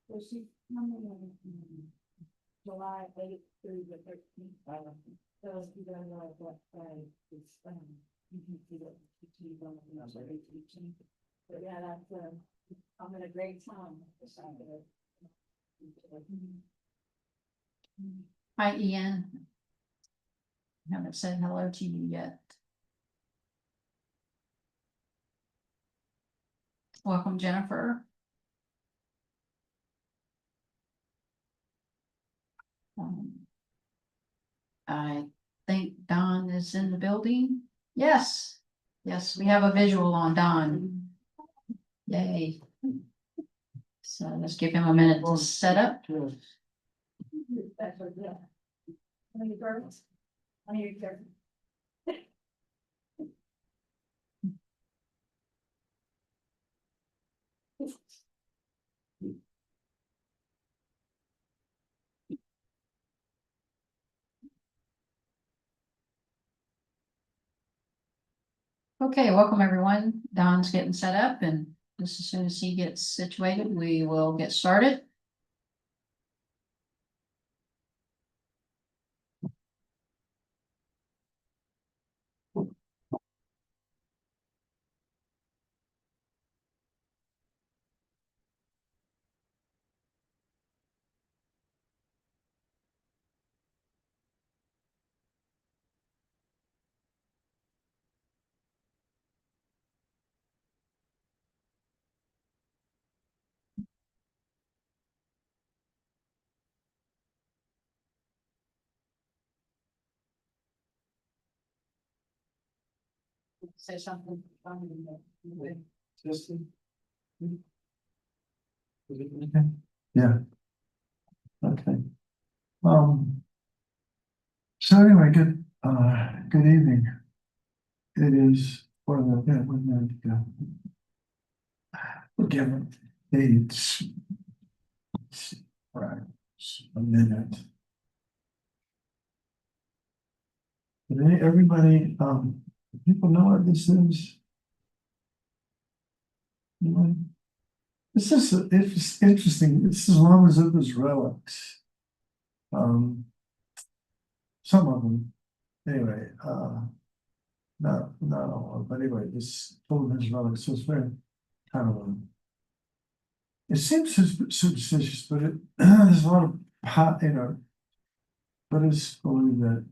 So she's coming in July 8th through the 13th. So if you don't know what day it's, you can see what she's on the number teaching. But yeah, that's, I'm in a great time. Hi, Ian. Haven't said hello to you yet. Welcome, Jennifer. I think Don is in the building. Yes, yes, we have a visual on Don. Yay. So let's give him a minute to set up. Okay, welcome everyone. Don's getting set up, and just as soon as he gets situated, we will get started. Say something. Yeah. Okay. So anyway, good evening. It is for the given dates. Right. A minute. Did everybody, people know what this is? Anyway? It's interesting. It's as long as it was relics. Some of them, anyway, not all, but anyway, this told his relics, so it's very kind of it seems superstitious, but there's a lot of Buddhists believe that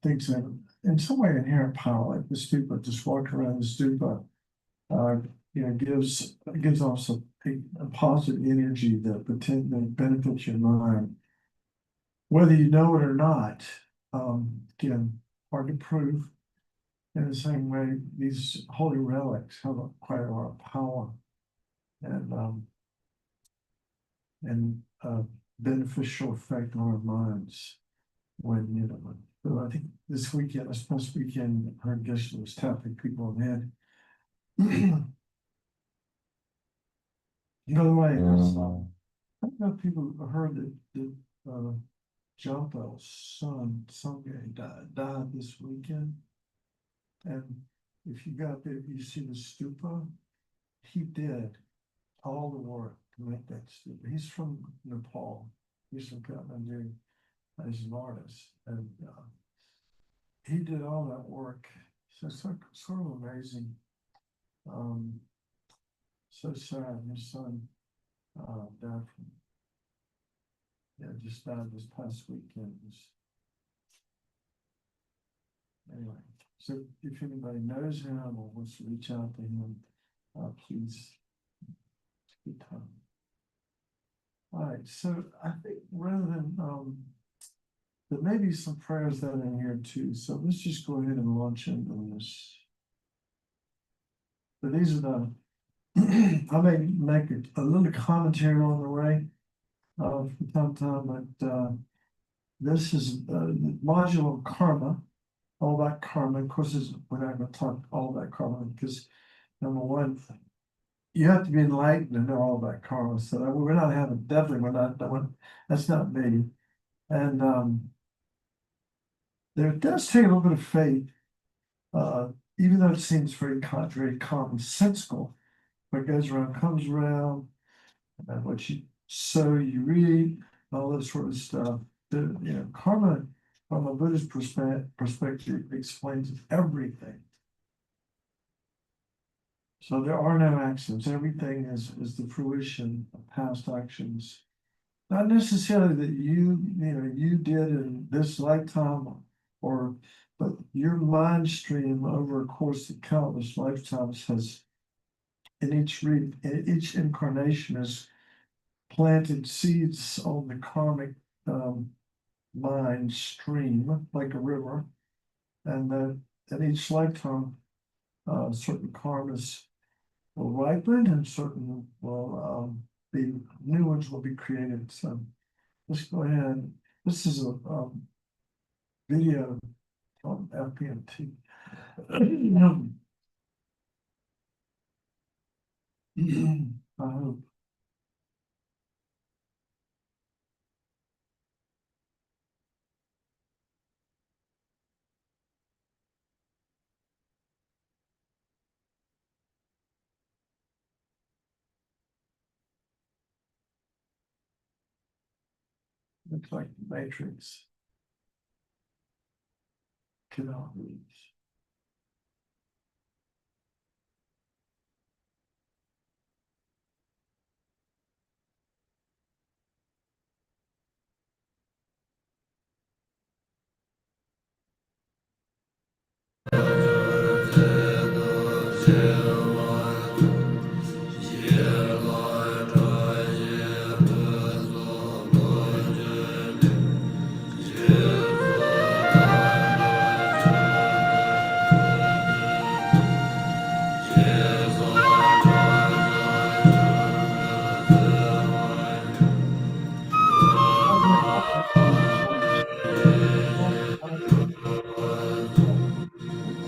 things have in some way inherent power, like the stupa, just walking around the stupa, gives off a positive energy that benefits your mind. Whether you know it or not, again, hard to prove. In the same way, these holy relics have quite a lot of power and beneficial effect on our minds so I think this past weekend, our guest was tapping people on the head. By the way, I don't know if people heard that John Bell's son, some guy died this weekend. And if you got there, you see the stupa, he did all the work to make that stupa. He's from Nepal. He's from Kathmandu as an artist. And he did all that work. So it's sort of amazing. So sad. His son just died this past weekend. Anyway, so if anybody knows him or wants to reach out to him, please take time. All right, so I think rather than there may be some prayers that are in here too. So let's just go ahead and launch into this. So these are the I may make a little commentary on the way from time to time, but this is the module of karma, all about karma. Of course, we're not going to talk all about karma because number one, you have to be enlightened to know all about karma. So we're not that's not me. And there does take a little bit of faith, even though it seems very commonsensical. What goes around comes around, and what you sow, you read, all that sort of stuff. Karma, from a Buddhist perspective, explains everything. So there are no accidents. Everything is the fruition of past actions. Not necessarily that you did in this lifetime, but your mind stream over a course of countless lifetimes has, in each incarnation, has planted seeds on the karmic mind stream like a river, and that in each lifetime, certain karmas will ripen and certain will be new ones will be created. So let's go ahead. This is a video from FPMT. I hope. Looks like the Matrix. Cannot reach.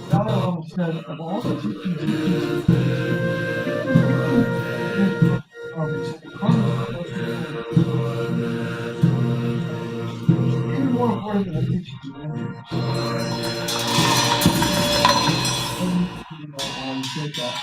Dalai Lama said, of all the teachings he teaches, karma is the most important. Even more important than the teachings of India. I said that.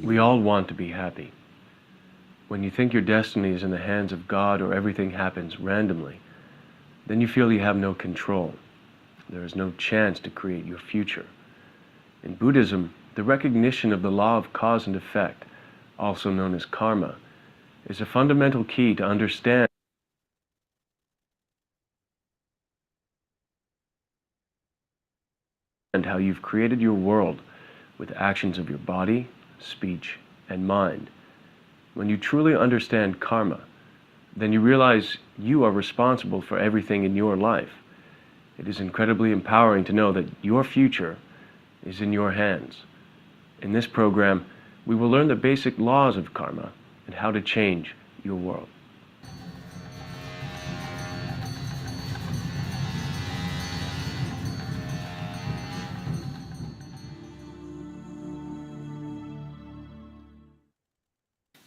We all want to be happy. When you think your destiny is in the hands of God or everything happens randomly, then you feel you have no control. There is no chance to create your future. In Buddhism, the recognition of the law of cause and effect, also known as karma, is a fundamental key to understand how you've created your world with actions of your body, speech, and mind. When you truly understand karma, then you realize you are responsible for everything in your life. It is incredibly empowering to know that your future is in your hands. In this program, we will learn the basic laws of karma and how to change your world.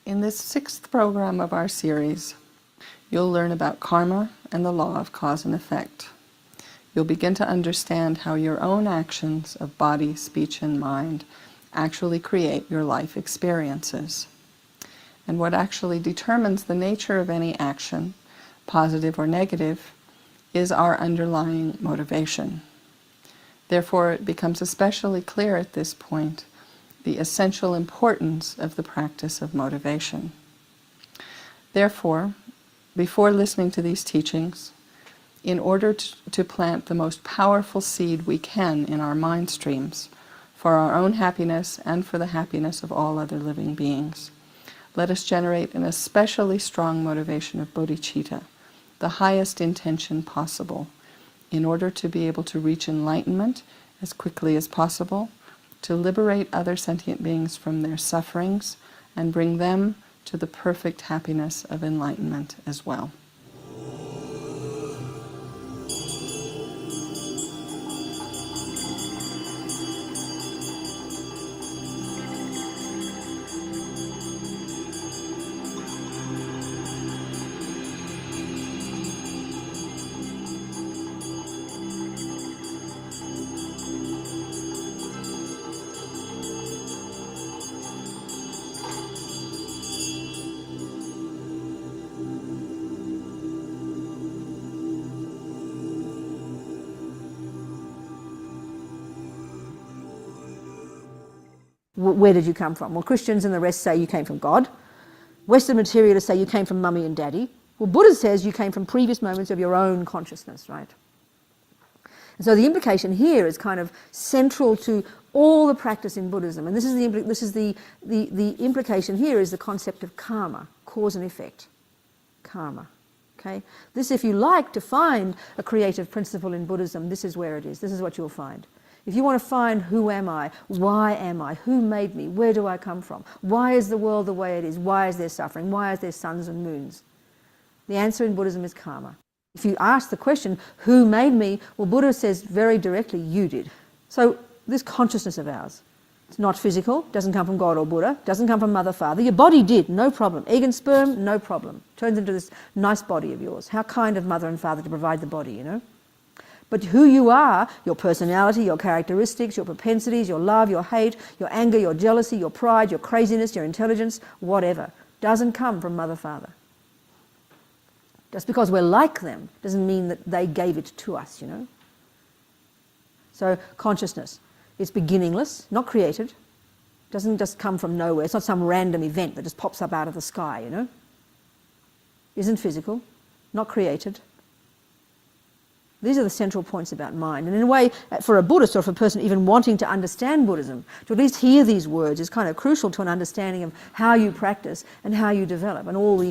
In this 6th program of our series, you'll learn about karma and the law of cause and effect. You'll begin to understand how your own actions of body, speech, and mind actually create your life experiences. And what actually determines the nature of any action, positive or negative, is our underlying motivation. Therefore, it becomes especially clear at this point the essential importance of the practice of motivation. Therefore, before listening to these teachings, in order to plant the most powerful seed we can in our mind streams, for our own happiness and for the happiness of all other living beings, let us generate an especially strong motivation of bodhicitta, the highest intention possible, in order to be able to reach enlightenment as quickly as possible, to liberate other sentient beings from their sufferings, and bring them to the perfect happiness of enlightenment as well. Where did you come from? Well, Christians and the rest say you came from God. Western materialists say you came from mummy and daddy. Well, Buddha says you came from previous moments of your own consciousness, right? And so the implication here is kind of central to all the practice in Buddhism. And this is the implication here is the concept of karma, cause and effect. Karma. Okay? This, if you like to find a creative principle in Buddhism, this is where it is. This is what you'll find. If you want to find who am I, why am I, who made me, where do I come from, why is the world the way it is, why is there suffering, why is there suns and moons? The answer in Buddhism is karma. If you ask the question, who made me, well, Buddha says very directly, you did. So this consciousness of ours, it's not physical, doesn't come from God or Buddha, doesn't come from mother, father. Your body did, no problem. Egg and sperm, no problem. Turns into this nice body of yours. How kind of mother and father to provide the body, you know? But who you are, your personality, your characteristics, your propensities, your love, your hate, your anger, your jealousy, your pride, your craziness, your intelligence, whatever, doesn't come from mother, father. Just because we're like them doesn't mean that they gave it to us, you know. So consciousness is beginningless, not created, doesn't just come from nowhere. It's not some random event that just pops up out of the sky, you know. Isn't physical, not created. These are the central points about mind. And in a way, for a Buddhist or for a person even wanting to understand Buddhism, to at least hear these words is kind of crucial to an understanding of how you practice and how you develop. And all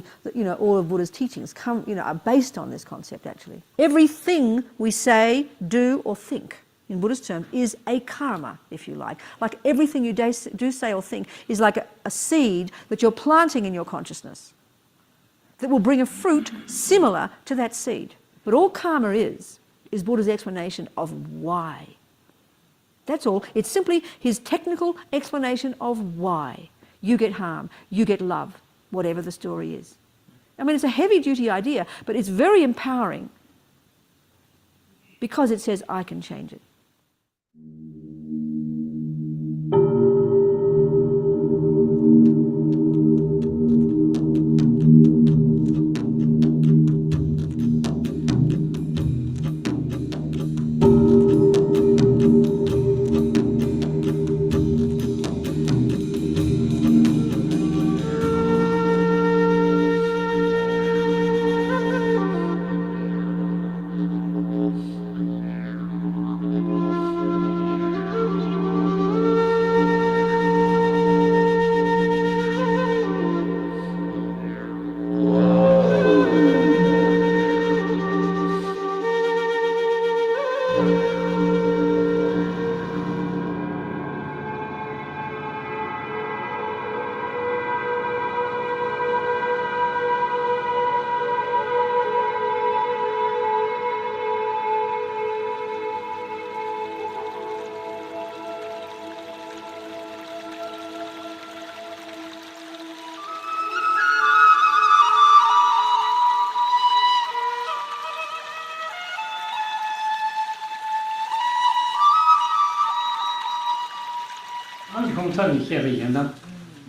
all of Buddha's teachings are based on this concept, actually. Everything we say, do, or think, in Buddhist terms, is a karma, if you like. Like everything you do say or think is like a seed that you're planting in your consciousness that will bring a fruit similar to that seed. But all karma is Buddha's explanation of why. That's all. It's simply his technical explanation of why you get harm, you get love, whatever the story is. I mean, it's a heavy-duty idea, but it's very empowering because it says, I can change it.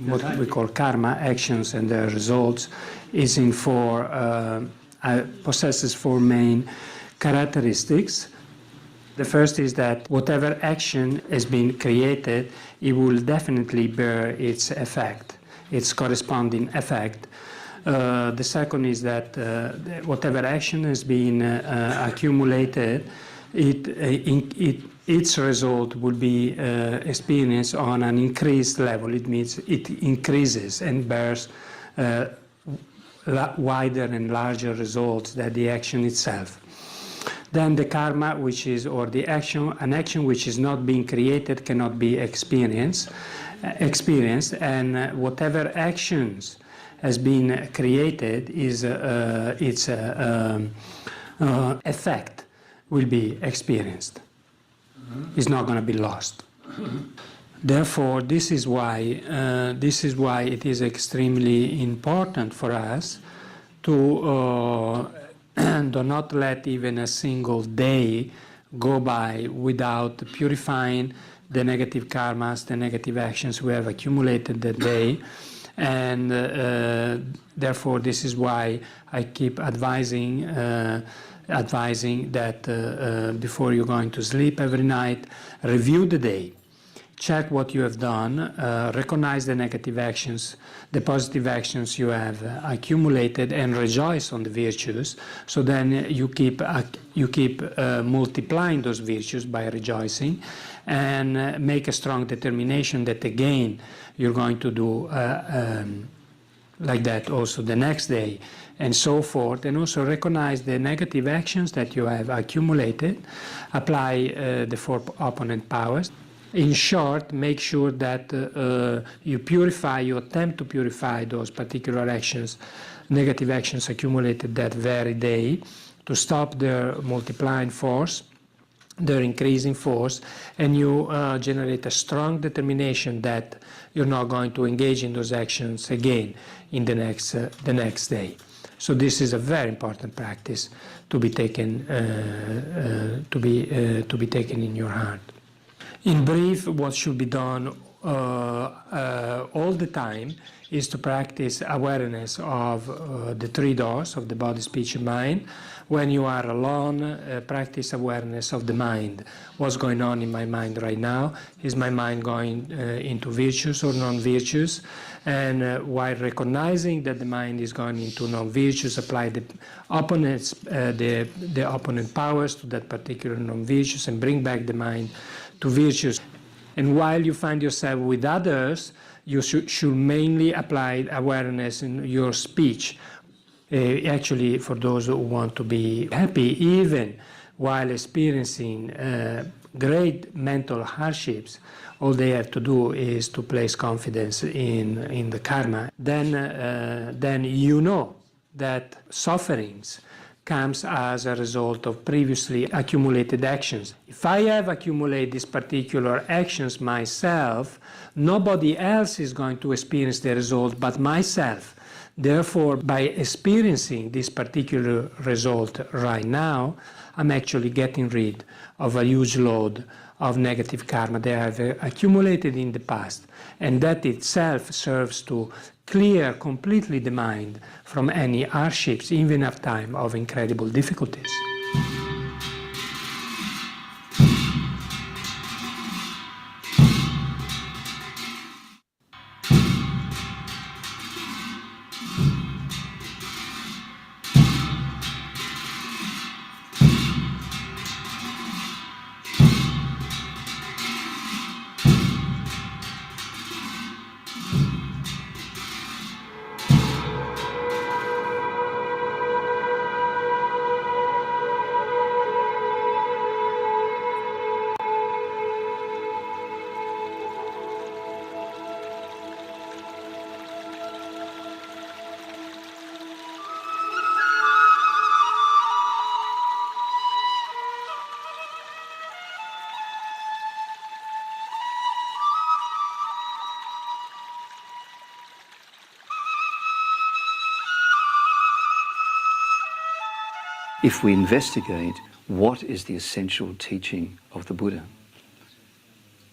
what we call karma, actions and their results, is in possesses four main characteristics. The first is that whatever action has been created, it will definitely bear its effect, its corresponding effect. The second is that whatever action has been accumulated, its result will be experienced on an increased level. It means it increases and bears wider and larger results than the action itself. Then the karma, which is, or the action, an action which is not being created cannot be experienced, and whatever actions has been created is its effect will be experienced. It's not going to be lost. Therefore, this is why it is extremely important for us to do not let even a single day go by without purifying the negative karmas, the negative actions we have accumulated that day. And therefore, this is why I keep advising that before you're going to sleep every night, review the day. Check what you have done, recognize the negative actions, the positive actions you have accumulated, and rejoice on the virtues. So then you keep multiplying those virtues by rejoicing, and make a strong determination that again you're going to do like that also the next day, and so forth. And also recognize the negative actions that you have accumulated, apply the four opponent powers. In short, make sure that you attempt to purify those particular actions, negative actions accumulated that very day, to stop their multiplying force, their increasing force, and you generate a strong determination that you're not going to engage in those actions again in the next day. So this is a very important practice to be taken in your heart. In brief, what should be done all the time is to practice awareness of the three doors of the body, speech, and mind. When you are alone, practice awareness of the mind. What's going on in my mind right now? Is my mind going into virtues or non-virtues? And while recognizing that the mind is going into non-virtues, apply the opponents, the opponent powers to that particular non-virtues, and bring back the mind to virtues. And while you find yourself with others, you should mainly apply awareness in your speech. Actually, for those who want to be happy, even while experiencing great mental hardships, all they have to do is to place confidence in the karma. Then you know that sufferings comes as a result of previously accumulated actions. If I have accumulated these particular actions myself, nobody else is going to experience the result but myself. Therefore, by experiencing this particular result right now, I'm actually getting rid of a huge load of negative karma that I have accumulated in the past. And that itself serves to clear completely the mind from any hardships, even at time of incredible difficulties. If we investigate what is the essential teaching of the Buddha,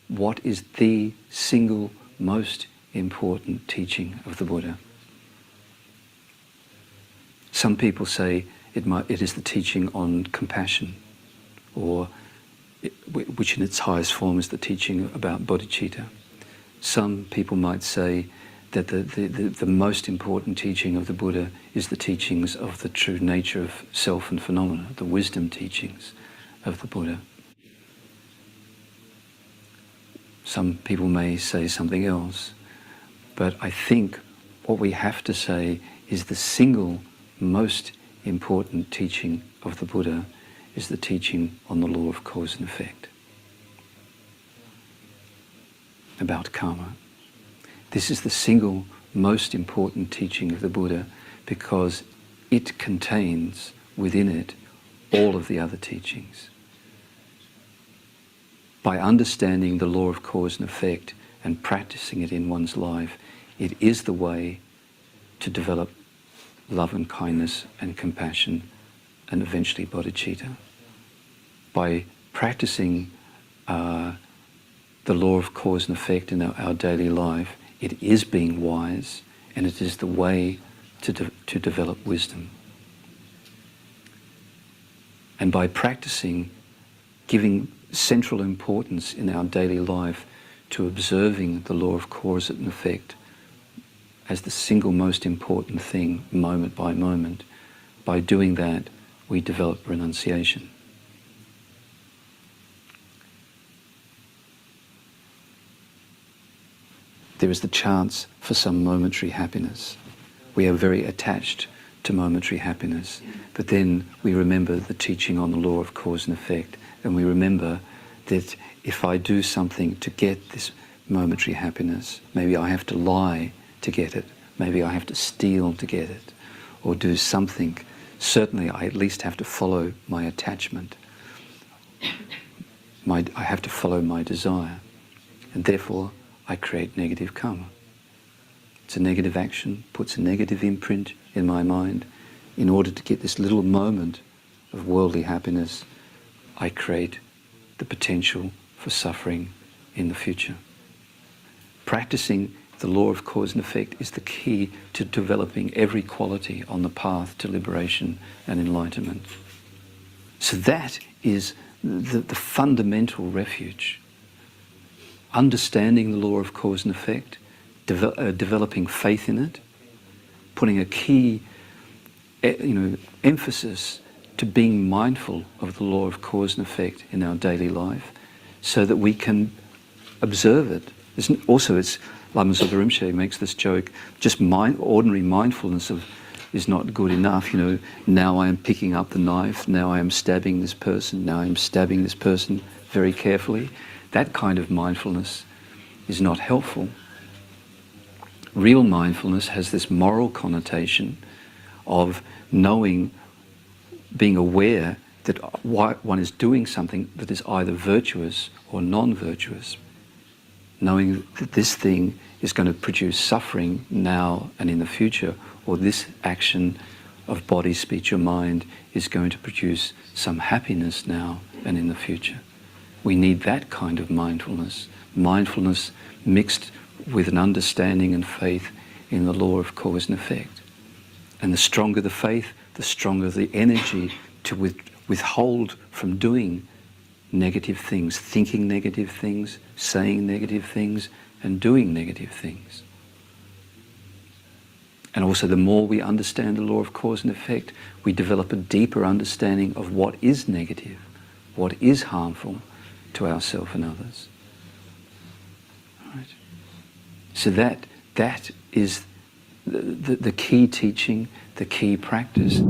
what is the single most important teaching of the Buddha. Some people say it is the teaching on compassion, or which in its highest form is the teaching about bodhicitta. Some people might say that the most important teaching of the Buddha is the teachings of the true nature of self and phenomena, the wisdom teachings of the Buddha. Some people may say something else, but I think what we have to say is the single most important teaching of the Buddha is the teaching on the law of cause and effect, about karma. This is the single most important teaching of the Buddha because it contains within it all of the other teachings. By understanding the law of cause and effect and practicing it in one's life, it is the way to develop love and kindness and compassion and eventually bodhicitta. By practicing the law of cause and effect in our daily life, it is being wise, and it is the way to develop wisdom. And by practicing, giving central importance in our daily life to observing the law of cause and effect as the single most important thing, moment by moment, by doing that, we develop renunciation. There is the chance for some momentary happiness. We are very attached to momentary happiness, but then we remember the teaching on the law of cause and effect, and we remember that if I do something to get this momentary happiness, maybe I have to lie to get it, maybe I have to steal to get it, or do something. Certainly I at least have to follow my attachment. I have to follow my desire, and therefore I create negative karma. It's a negative action, puts a negative imprint in my mind. In order to get this little moment of worldly happiness, I create the potential for suffering in the future. Practicing the law of cause and effect is the key to developing every quality on the path to liberation and enlightenment. So that is the fundamental refuge. Understanding the law of cause and effect, developing faith in it, putting a key emphasis to being mindful of the law of cause and effect in our daily life so that we can observe it. Lama Zopa Rinpoche makes this joke, just ordinary mindfulness is not good enough. Now I am picking up the knife, now I am stabbing this person, now I am stabbing this person very carefully. That kind of mindfulness is not helpful. Real mindfulness has this moral connotation of knowing, being aware that one is doing something that is either virtuous or non-virtuous. Knowing that this thing is going to produce suffering now and in the future, or this action of body, speech or mind is going to produce some happiness now and in the future. We need that kind of mindfulness. Mindfulness mixed with an understanding and faith in the law of cause and effect. And the stronger the faith, the stronger the energy to withhold from doing negative things, thinking negative things, saying negative things, and doing negative things. And also the more we understand the law of cause and effect, we develop a deeper understanding of what is negative, what is harmful to ourselves and others. Right. So that is the key teaching, the key practice.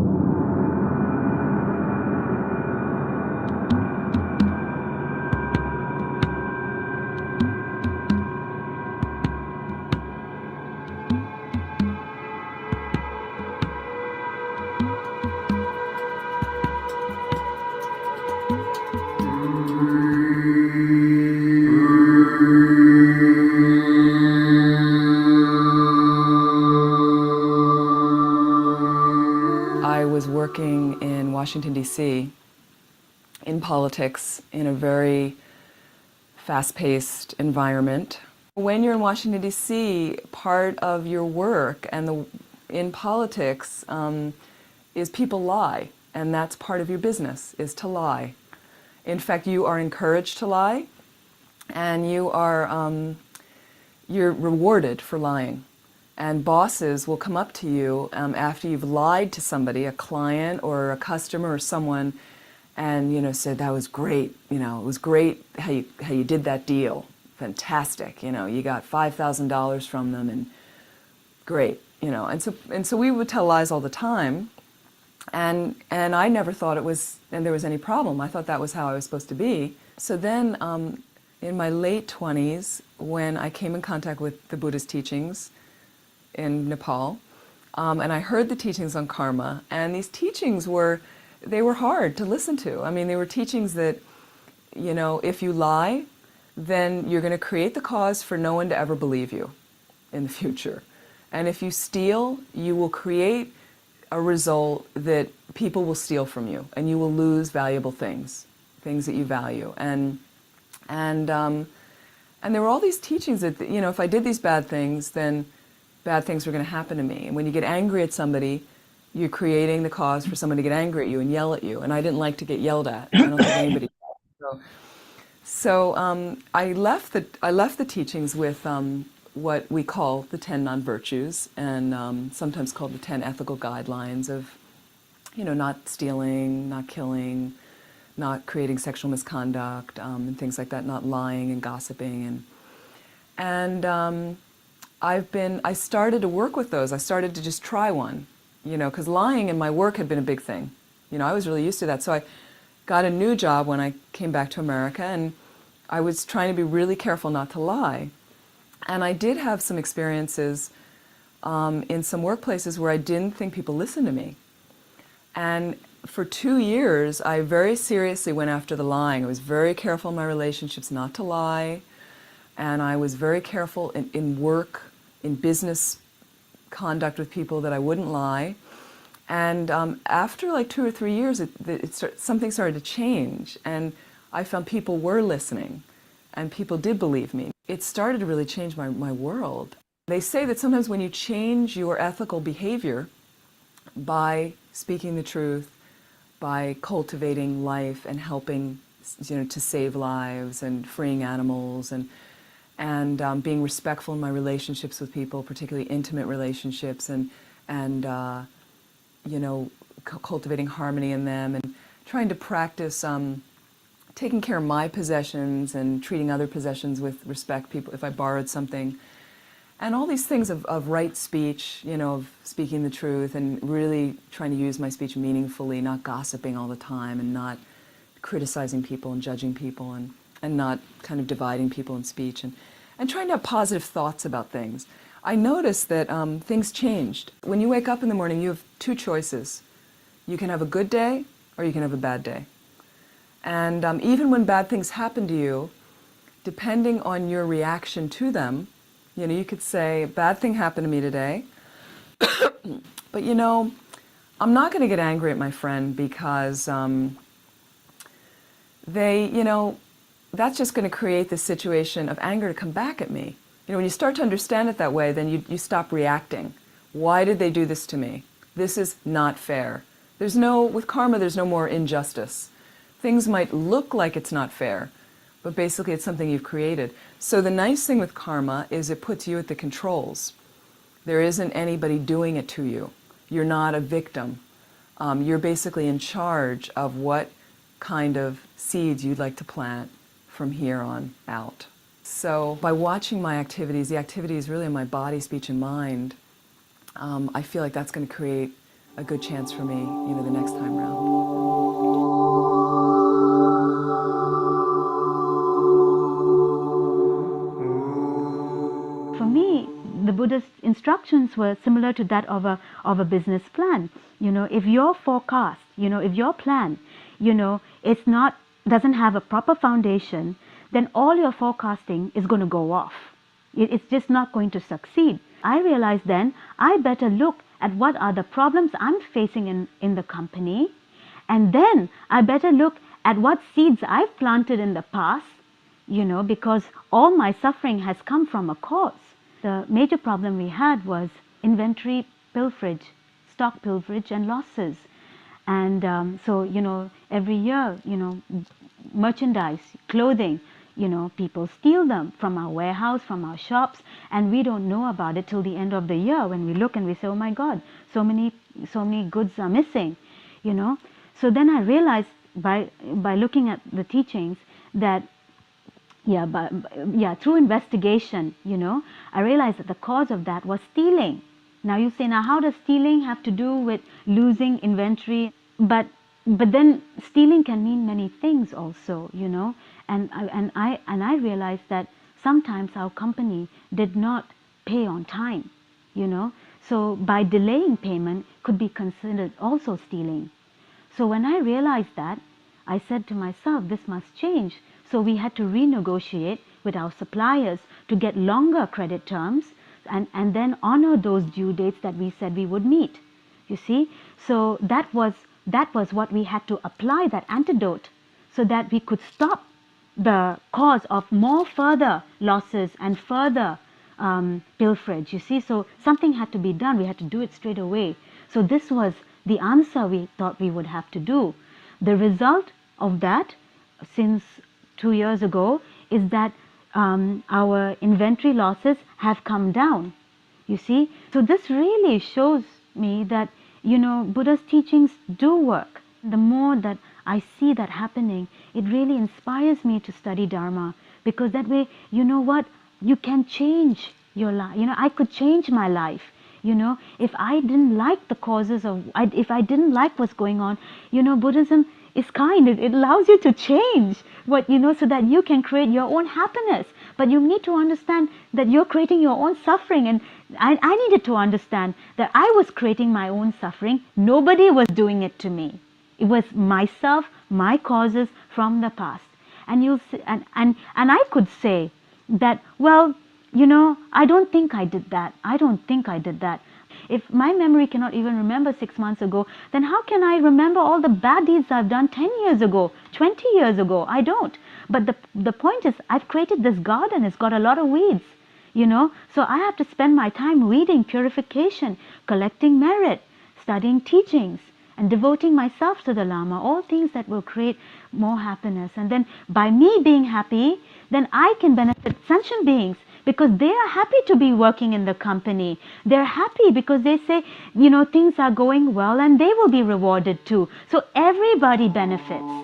I was working in Washington, D.C. in politics in a very fast-paced environment. When you're in Washington, D.C., part of your work and in politics is people lie, and that's part of your business, is to lie. In fact, you are encouraged to lie, and you're rewarded for lying. And bosses will come up to you after you've lied to somebody, a client or a customer or someone, and said, "That was great. It was great how you did that deal. Fantastic. You got $5,000 from them, and great." And so we would tell lies all the time, and I never thought there was any problem. I thought that was how I was supposed to be. So then, in my late 20s, when I came in contact with the Buddhist teachings in Nepal, and I heard the teachings on karma, and these teachings were hard to listen to. I mean, they were teachings that, if you lie, then you're going to create the cause for no one to ever believe you in the future. And if you steal, you will create a result that people will steal from you, and you will lose valuable things that you value. And there were all these teachings that, if I did these bad things, then bad things were going to happen to me. And when you get angry at somebody, you're creating the cause for someone to get angry at you and yell at you. And I didn't like to get yelled at. I don't think anybody did. So I left the teachings with what we call the 10 non-virtues, and sometimes called the 10 ethical guidelines of, not stealing, not killing, not creating sexual misconduct, and things like that, not lying and gossiping, and I started to work with those. I started to just try one, because lying in my work had been a big thing. I was really used to that. So I got a new job when I came back to America, and I was trying to be really careful not to lie. And I did have some experiences in some workplaces where I didn't think people listened to me. And for 2 years, I very seriously went after the lying. I was very careful in my relationships not to lie. And I was very careful in work, in business conduct with people, that I wouldn't lie. And after like 2 or 3 years, something started to change. And I found people were listening, and people did believe me. It started to really change my world. They say that sometimes when you change your ethical behavior by speaking the truth, by cultivating life and helping, to save lives and freeing animals, and being respectful in my relationships with people, particularly intimate relationships, and cultivating harmony in them, and trying to practice taking care of my possessions and treating other possessions with respect, people, if I borrowed something. And all these things of right speech, of speaking the truth, and really trying to use my speech meaningfully, not gossiping all the time, and not criticizing people and judging people, and not kind of dividing people in speech, and trying to have positive thoughts about things. I noticed that things changed. When you wake up in the morning, you have 2 choices. You can have a good day, or you can have a bad day. And even when bad things happen to you, depending on your reaction to them, you could say, bad thing happened to me today, but I'm not going to get angry at my friend because that's just going to create this situation of anger to come back at me. When you start to understand it that way, then you stop reacting. Why did they do this to me? This is not fair. With karma, there's no more injustice. Things might look like it's not fair, but basically it's something you've created. So the nice thing with karma is it puts you at the controls. There isn't anybody doing it to you. You're not a victim. You're basically in charge of what kind of seeds you'd like to plant from here on out. So by watching my activities, the activities really in my body, speech, and mind, I feel like that's going to create a good chance for me, the next time around. For me, the Buddha's instructions were similar to that of a business plan. If your forecast, if your plan, doesn't have a proper foundation, then all your forecasting is going to go off. It's just not going to succeed. I realized then I better look at what are the problems I'm facing in the company, and then I better look at what seeds I've planted in the past because all my suffering has come from a cause. The major problem we had was inventory pilferage, stock pilferage and losses. And so, every year, merchandise, clothing, people steal them from our warehouse, from our shops, and we don't know about it till the end of the year when we look and we say, oh my God, so many goods are missing, So then I realized by looking at the teachings that through investigation, I realized that the cause of that was stealing. Now you say, now how does stealing have to do with losing inventory? But then stealing can mean many things also, and I realized that sometimes our company did not pay on time, So by delaying payment could be considered also stealing. So when I realized that, I said to myself, this must change. So we had to renegotiate with our suppliers to get longer credit terms and then honor those due dates that we said we would meet. You see? So that was what we had to apply, that antidote, so that we could stop the cause of more further losses and further pilferage, you see. So something had to be done. We had to do it straight away. So this was the answer we thought we would have to do. The result of that, since 2 years ago, is that our inventory losses have come down, you see. So this really shows me that, Buddha's teachings do work. The more that I see that happening, it really inspires me to study Dharma, because that way, you know what, you can change your life. I could change my life. If I didn't like the causes if I didn't like what's going on, Buddhism is kind. It allows you to change so that you can create your own happiness. But you need to understand that you're creating your own suffering. And I needed to understand that I was creating my own suffering. Nobody was doing it to me. It was myself, my causes from the past. And you'll see, and I could say that, well, I don't think I did that. I don't think I did that. If my memory cannot even remember 6 months ago, then how can I remember all the bad deeds I've done 10 years ago, 20 years ago? I don't. But the point is, I've created this garden. It's got a lot of weeds, So I have to spend my time reading purification, collecting merit, studying teachings, and devoting myself to the Lama, all things that will create more happiness. And then by me being happy, then I can benefit sentient beings, because they are happy to be working in the company. They're happy because they say, things are going well and they will be rewarded too. So everybody benefits.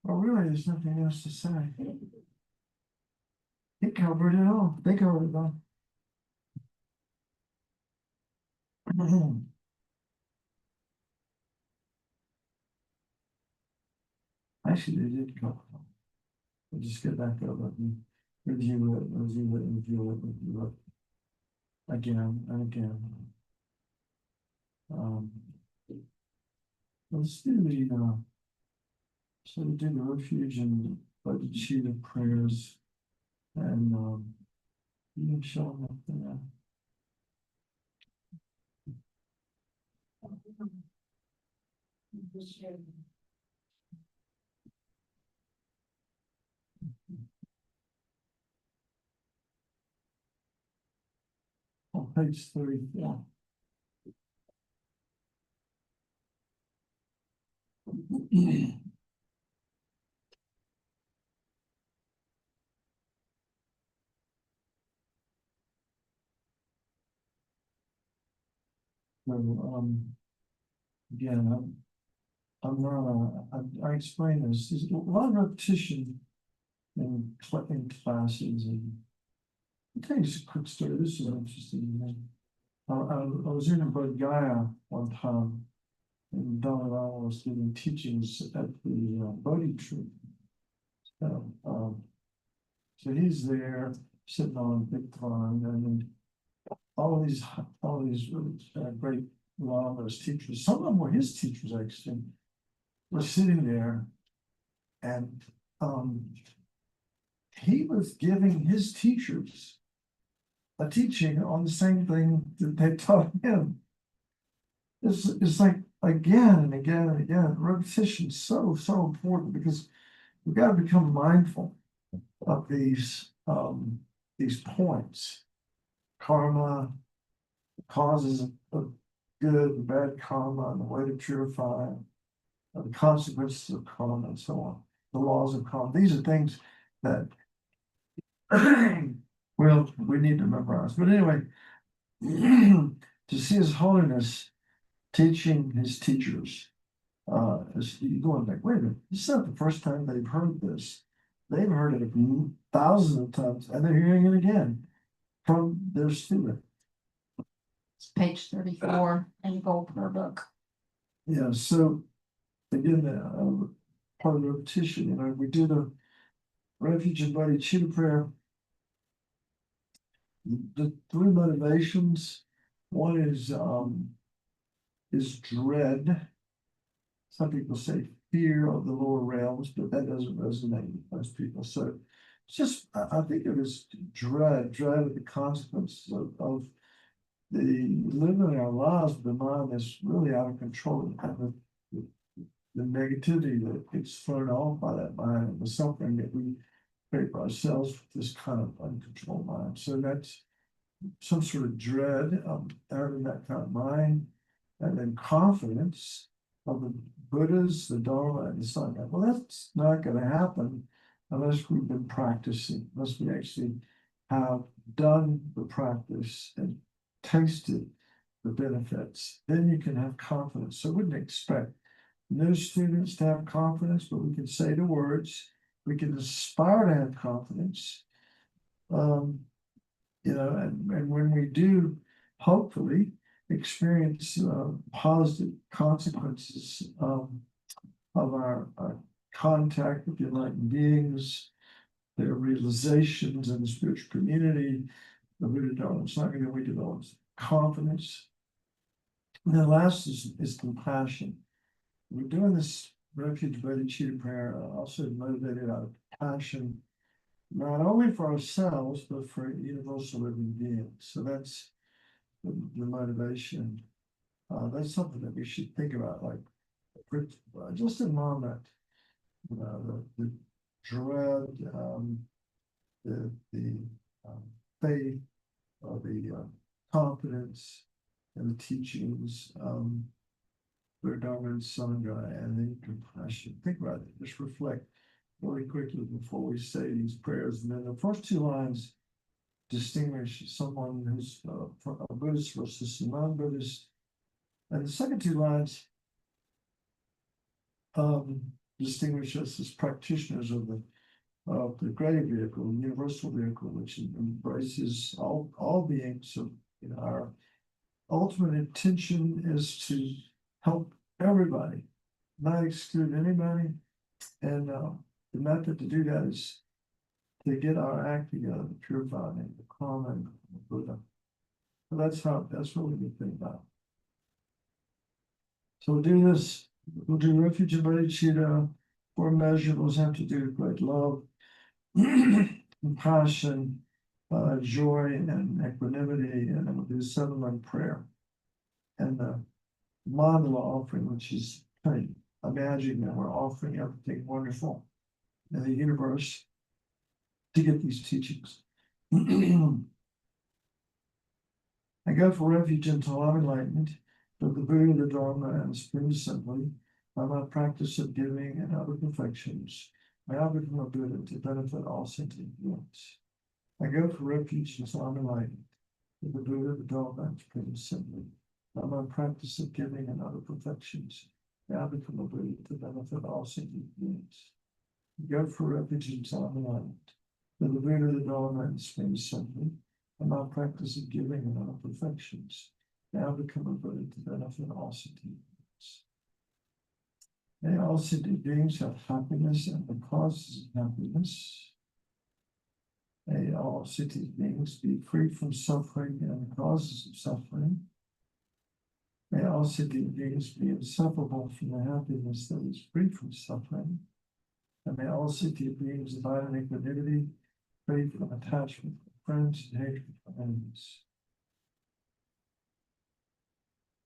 Well, really, there's nothing else to say. He covered it all. They covered it all. Actually, they did cover it all. We'll just get back up and review it again and again. Let's do so we do the refuge and budget prayers, and you can show them up there. On page 34. So, again, I explain this. There's a lot of repetition in classes and. I'll tell you just a quick story. This is interesting. I was in Bodh Gaya one time, and Dalai Lama was giving teachings at the Bodhi tree. So, so he's there sitting on a big throne, and all these really great lamas teachers. Some of them were his teachers actually. Were sitting there, and he was giving his teachers a teaching on the same thing that they taught him. It's like again and again and again. Repetition is so important because we've got to become mindful of these points. Karma, causes of good and bad karma, and the way to purify, the consequences of karma, and so on. The laws of karma. These are things that well, we need to memorize. But anyway, to see His Holiness teaching his teachers, is going like, wait a minute, this is not the first time they've heard this. They've heard it thousands of times, and they're hearing it again from their student. It's page 34 in Goldberg book. Yeah, so again, part of the repetition, we do the refuge and body cheetah prayer. The three motivations, one is dread. Some people say fear of the lower realms, but that doesn't resonate with most people. So it's just, I think it is dread of the consequences of the living our lives with the mind that's really out of control, and the negativity that gets thrown off by that mind, and the suffering that we create for ourselves with this kind of uncontrolled mind. So that's some sort of dread of having that kind of mind, and then confidence of the Buddhas, the Dharma, and the Sangha. Well, that's not going to happen unless we've been practicing, unless we actually have done the practice and tasted the benefits. Then you can have confidence. So I wouldn't expect new students to have confidence, but we can say the words. We can aspire to have confidence. And when we do, hopefully, experience positive consequences of our contact with the enlightened beings, their realizations in the spiritual community, the Buddha Dharma Sangha, we develop confidence. And then last is compassion. We're doing this refuge bodhicitta prayer also motivated out of passion, not only for ourselves, but for universal living beings. So that's the motivation. That's something that we should think about, like just a moment, the dread, the faith, the confidence, and the teachings, Buddha Dharma and Sangha, and then compassion. Think about it. Just reflect really quickly before we say these prayers. And then the first two lines distinguish someone who's a Buddhist versus a non-Buddhist. And the second two lines distinguish us as practitioners of the greater vehicle, the universal vehicle, which embraces all beings. So, our ultimate intention is to help everybody, not exclude anybody. And the method to do that is to get our act together, to purify and the karma and the Buddha. So that's what we can think about. So we'll do this. We'll do refuge and bodhicitta. 4 measurables have to do with great love, compassion, joy, and equanimity. And then we'll do 7-line prayer. And the mandala offering, which is kind of imagining that we're offering everything wonderful in the universe to get these teachings. I go for refuge until I'm enlightened, for the Buddha, the Dharma, and the Supreme Assembly, by my practice of giving and other perfections. May I become a Buddha to benefit all sentient beings. I go for refuge until I'm enlightened, for the Buddha, the Dharma, and the Supreme Assembly, by my practice of giving and other perfections. May I become a Buddha to benefit all sentient beings. Go for refugees on the island. For the root of the dominance means simply, and my practice of giving and our perfections now become ability to benefit all sentient beings. May all sentient beings have happiness and the causes of happiness. May all sentient beings be free from suffering and the causes of suffering. May all sentient beings be inseparable from the happiness that is free from suffering. And may all sentient beings abide in equanimity, free from attachment for friends and hatred for enemies.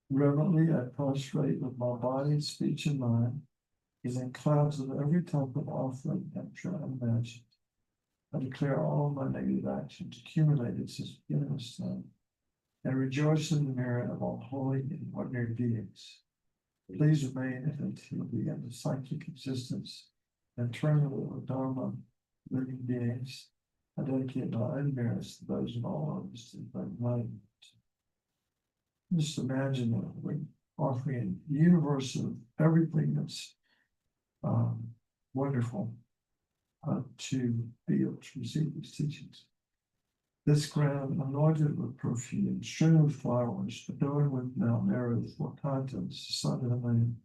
Reverently, I prostrate with my body, speech, and mind, using clouds of every type of offering and imagined. I declare all my negative actions accumulated since the beginning of time, and rejoice in the merit of all holy and ordinary beings. Please remain until the end of psychic existence and turn the will of Dharma living beings. I dedicate my own merits to those of all others to the enlightenment. Just imagine that we're offering a universe of everything that's wonderful to be able to receive these teachings. This ground anointed with perfume, strewn with flowers, adorned with Mount Meru, for contents, the sun and the moon.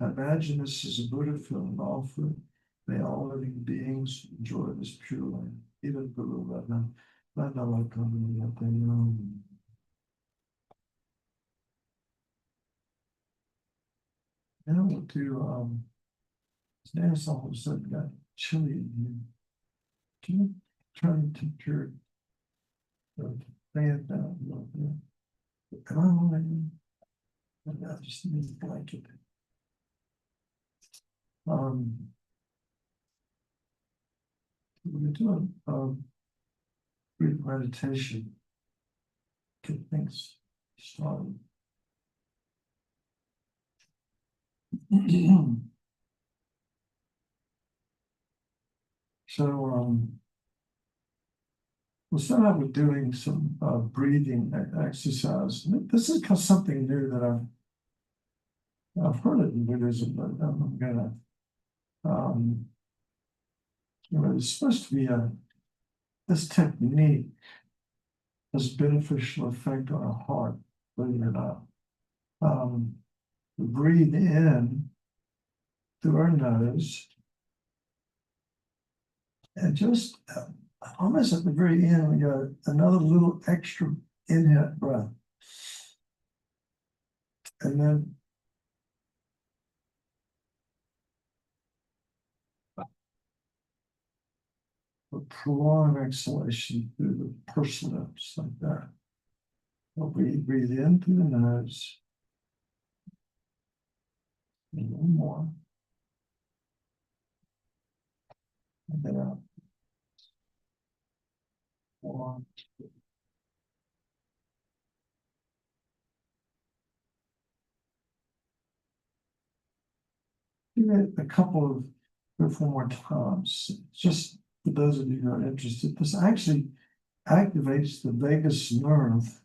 I imagine this is a Buddha film offered. May all living beings enjoy this pure land. Even Buddha, not like company that they Now we'll do dance all of a sudden got chilly in here. Can you turn the temperature fan down a little bit? Come on, I just need a blanket. We're doing brief meditation. Get things started. So we'll start out with doing some breathing exercise. This is something new that I've heard it in Buddhism, but I'm gonna it's supposed to be this technique has beneficial effect on our heart, believe it or not. We breathe in through our nose, and just almost at the very end, we got another little extra inhale breath. And then a prolonged exhalation through the pursed lips, like that. We breathe in through the nose. A little more. And then out. 1, 2. Do it a couple of 3 or 4 more times, just for those of you who are interested. This actually activates the vagus nerve,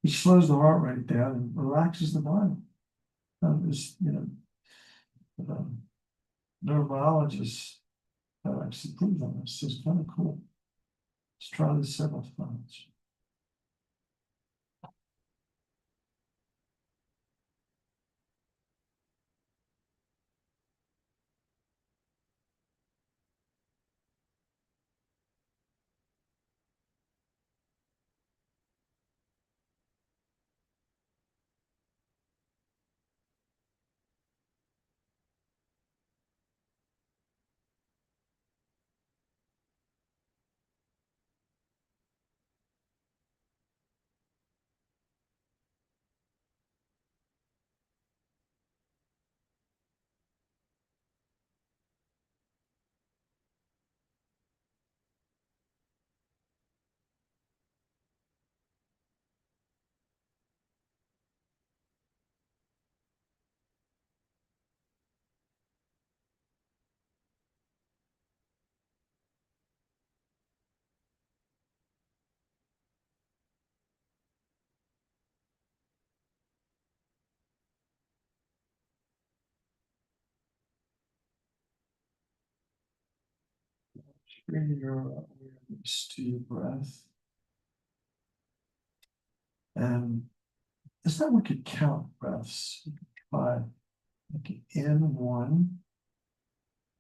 which slows the heart rate down and relaxes the body. Neurologists have actually proved on this. So it's kind of cool. Let's try this several times. bring your awareness to your breath. And it's not we could count breaths. We could try like in one,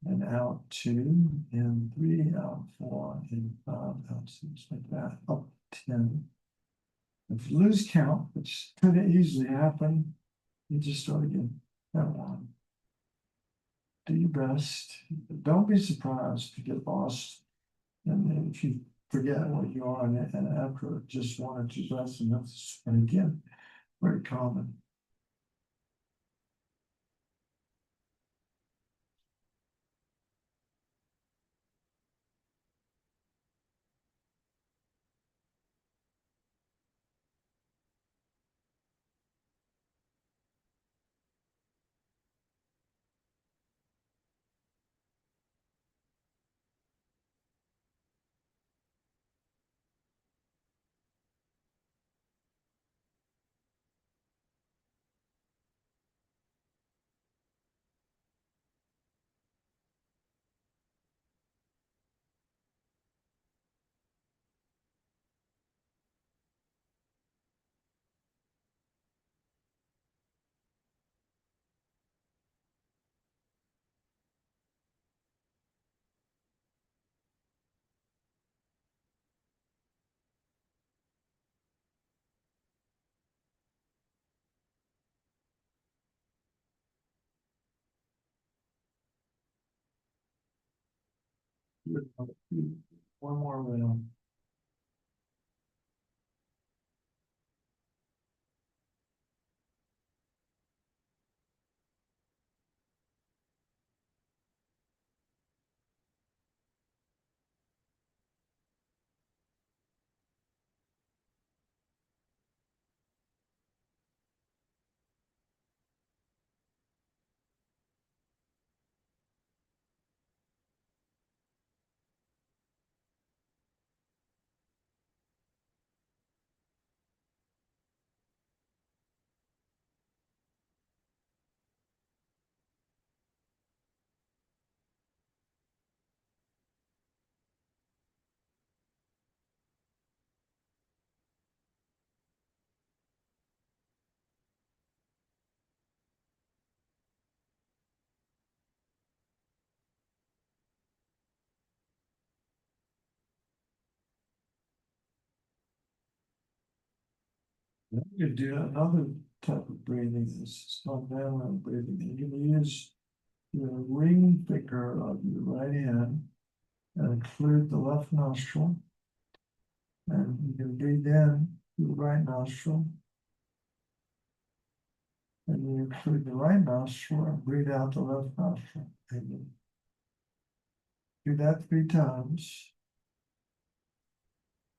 and out two, in three, out four, in five, out six, like that, up 10. If you lose count, which could easily happen, you just start again at one. Do your best. Don't be surprised if you get lost. And then if you forget what you are, and after just one or two breaths, and again, very common. One more round. Then you do another type of breathing. This is called downward breathing. And you can use the ring finger of your right hand and include the left nostril. And you can breathe in through the right nostril. And you include the right nostril and breathe out the left nostril. And you do that 3 times.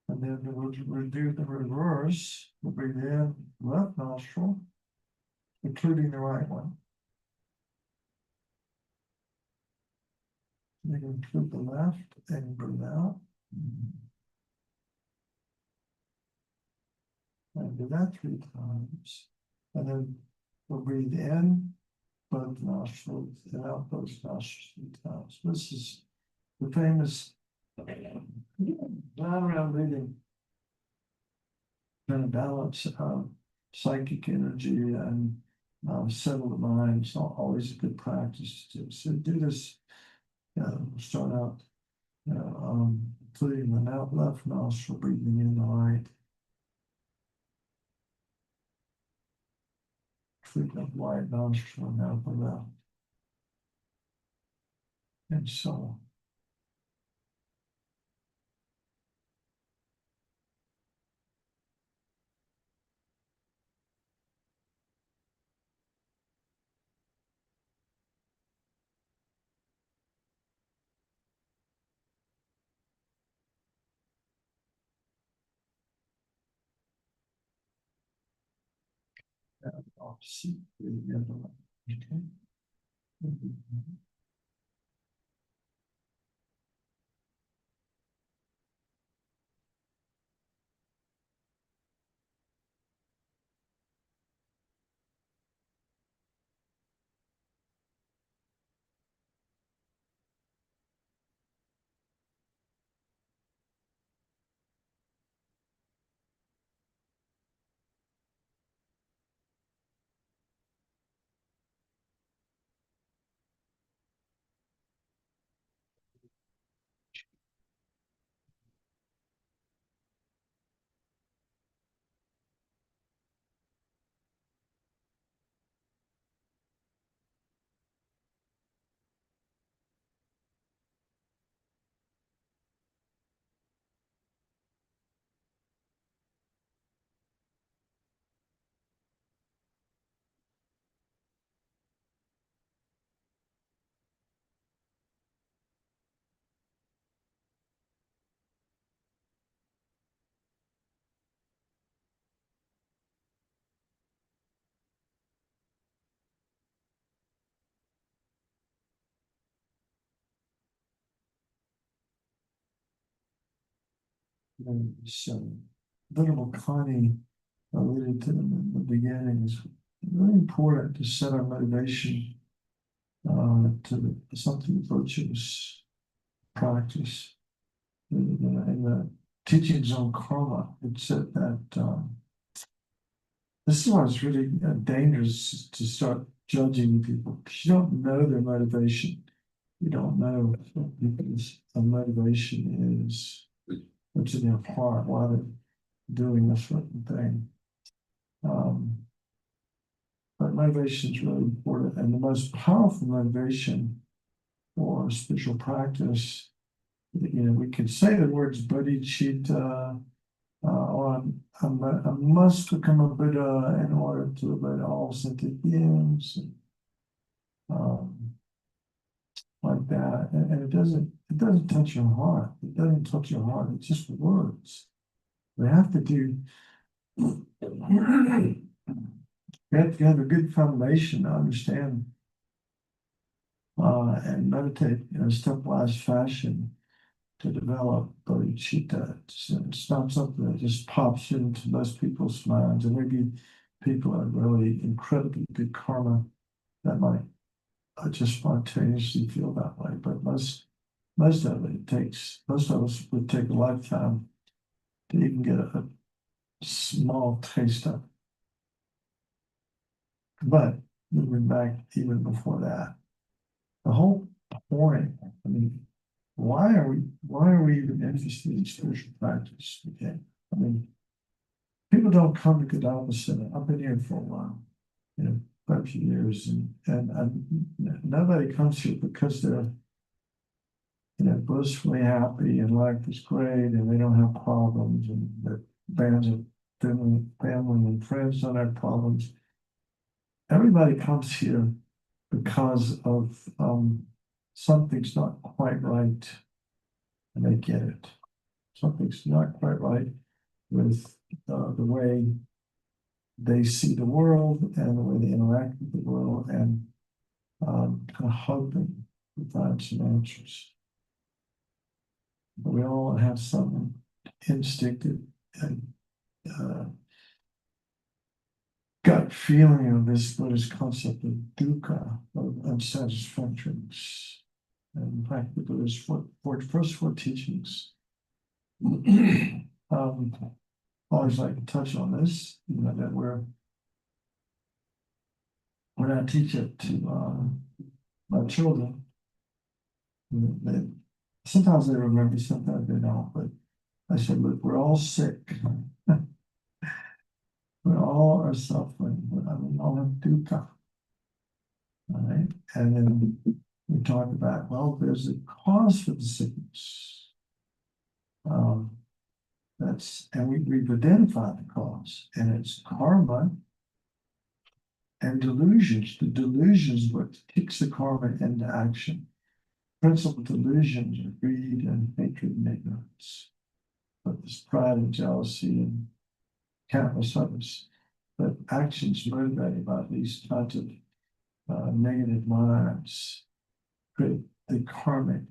And then we'll do the reverse. We'll breathe in left nostril, including the right one. You can include the left and breathe out. And do that 3 times. And then we'll breathe in both nostrils and out both nostrils 3 times. This is the famous round around breathing. Trying to balance psychic energy and settle the mind. It's not always a good practice to do. So do this. Start out, including the left nostril, breathing in the right. Including the right nostril and out the left. And so on. Opposite, the other one. Okay. And so, Venerable Connie alluded to them in the beginning. It's very important to set our motivation to something virtuous practice. In the teachings on karma, it said that this is why it's really dangerous to start judging people, because you don't know their motivation. You don't know what people's motivation is, what's in their heart, why they're doing a certain thing. But motivation is really important, and the most powerful motivation for spiritual practice, we could say the words bodhicitta, on I must become a Buddha in order to obey all sentient beings, like that, and it doesn't touch your heart. It doesn't touch your heart. It's just words. We have to do. We have to have a good foundation to understand and meditate in a stepwise fashion to develop bodhicitta. It's not something that just pops into most people's minds, and maybe people are really incredibly good karma that might just spontaneously feel that way. But most of it takes, most of us would take a lifetime to even get a small taste of it. But moving back even before that, the whole point, I mean, why are we even interested in spiritual practice? Okay. I mean, people don't come to Kadampa Center. I've been here for a while, quite a few years, and nobody comes here because they're, blissfully happy and life is great and they don't have problems and their bands of family and friends don't have problems. Everybody comes here because of something's not quite right, and they get it. Something's not quite right with the way they see the world and the way they interact with the world, and kind of hoping to find some answers. But we all have some instinctive and gut feeling of this Buddhist concept of dukkha, of unsatisfactoriness. And in fact, the Buddhist first four teachings always like to touch on this, that when I teach it to my children, sometimes they remember, sometimes they don't, but I said, look, we're all sick. We all are suffering. We all have dukkha. All right. And then we talk about, well, there's a cause for the sickness. And we've identified the cause, and it's karma and delusions. The delusions what kicks the karma into action. Principal delusions are greed and hatred and ignorance. But there's pride and jealousy and countless others. But actions motivated by these kinds of negative minds create the karmic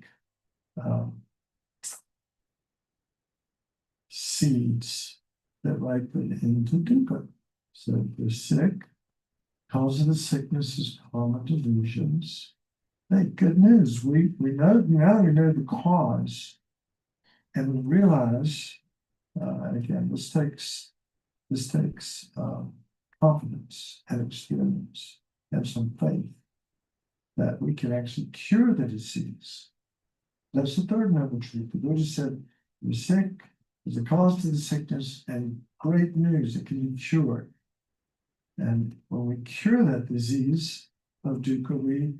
seeds that ripen into dukkha. So if you're sick, cause of the sickness is karma delusions. Hey, good news. We know the cause, and we realize, and again, this takes confidence and experience and some faith that we can actually cure the disease. That's the third noble truth. The Buddha said, you're sick, there's a cause to the sickness, and great news, it can be cured. And when we cure that disease of dukkha, we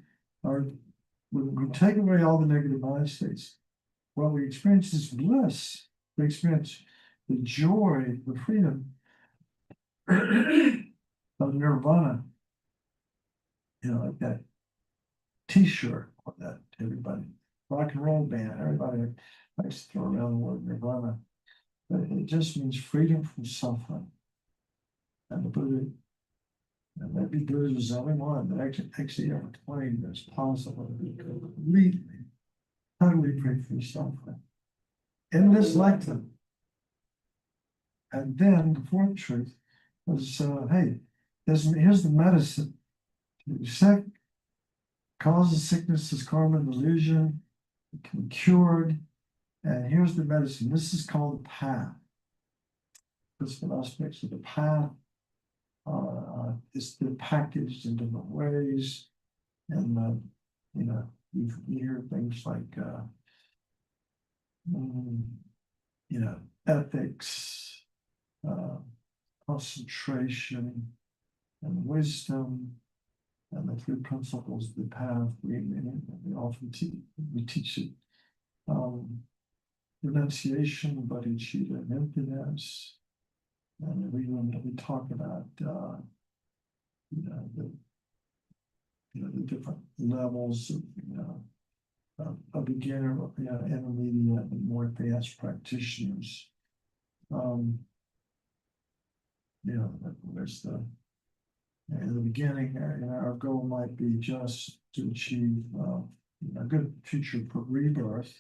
take away all the negative mind states. What we experience is bliss. We experience the joy, the freedom of nirvana. Like that T-shirt that everybody, rock and roll band, everybody likes to throw around the word nirvana. But it just means freedom from suffering. And the Buddha, and maybe Buddha was the only one that actually ever claimed that it's possible to be completely, totally free from suffering in this lifetime. And then the fourth truth was, hey, here's the medicine. You're sick, causes sickness is karma and illusion, it can be cured. And here's the medicine. This is called the path. Physical aspects of the path. It's been packaged in different ways. And, you hear things like, ethics, concentration, and wisdom, and the three principles of the path. We often teach it. Renunciation, bodhicitta, and emptiness. And we talk about the different levels of a beginner, intermediate, and more advanced practitioners. There's in the beginning, our goal might be just to achieve a good future rebirth.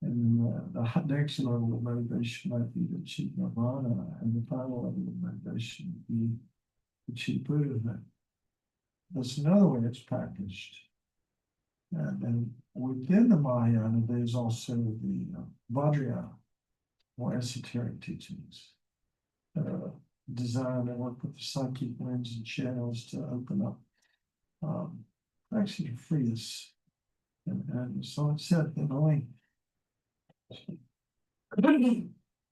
And the next level of motivation might be to achieve nirvana, and the final level of motivation would be to achieve Buddhism. That's another way it's packaged. And within the Mahayana, there's also the Vajrayana, more esoteric teachings, designed to work with the psychic winds and channels to open up, actually to free us. And so it said that only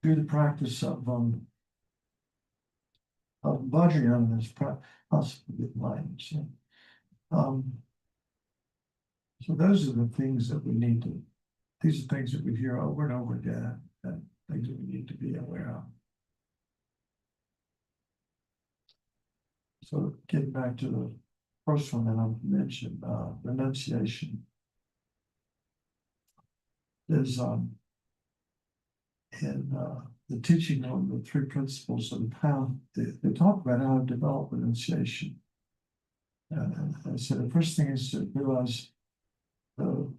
through the practice of Vajrayana, is possible to get enlightened. So those are the things that we need to, these are things that we hear over and over again, and things that we need to be aware of. So getting back to the first one that I mentioned, renunciation is in the teaching on the three principles of the path. They talk about how to develop renunciation. And so the first thing is to realize the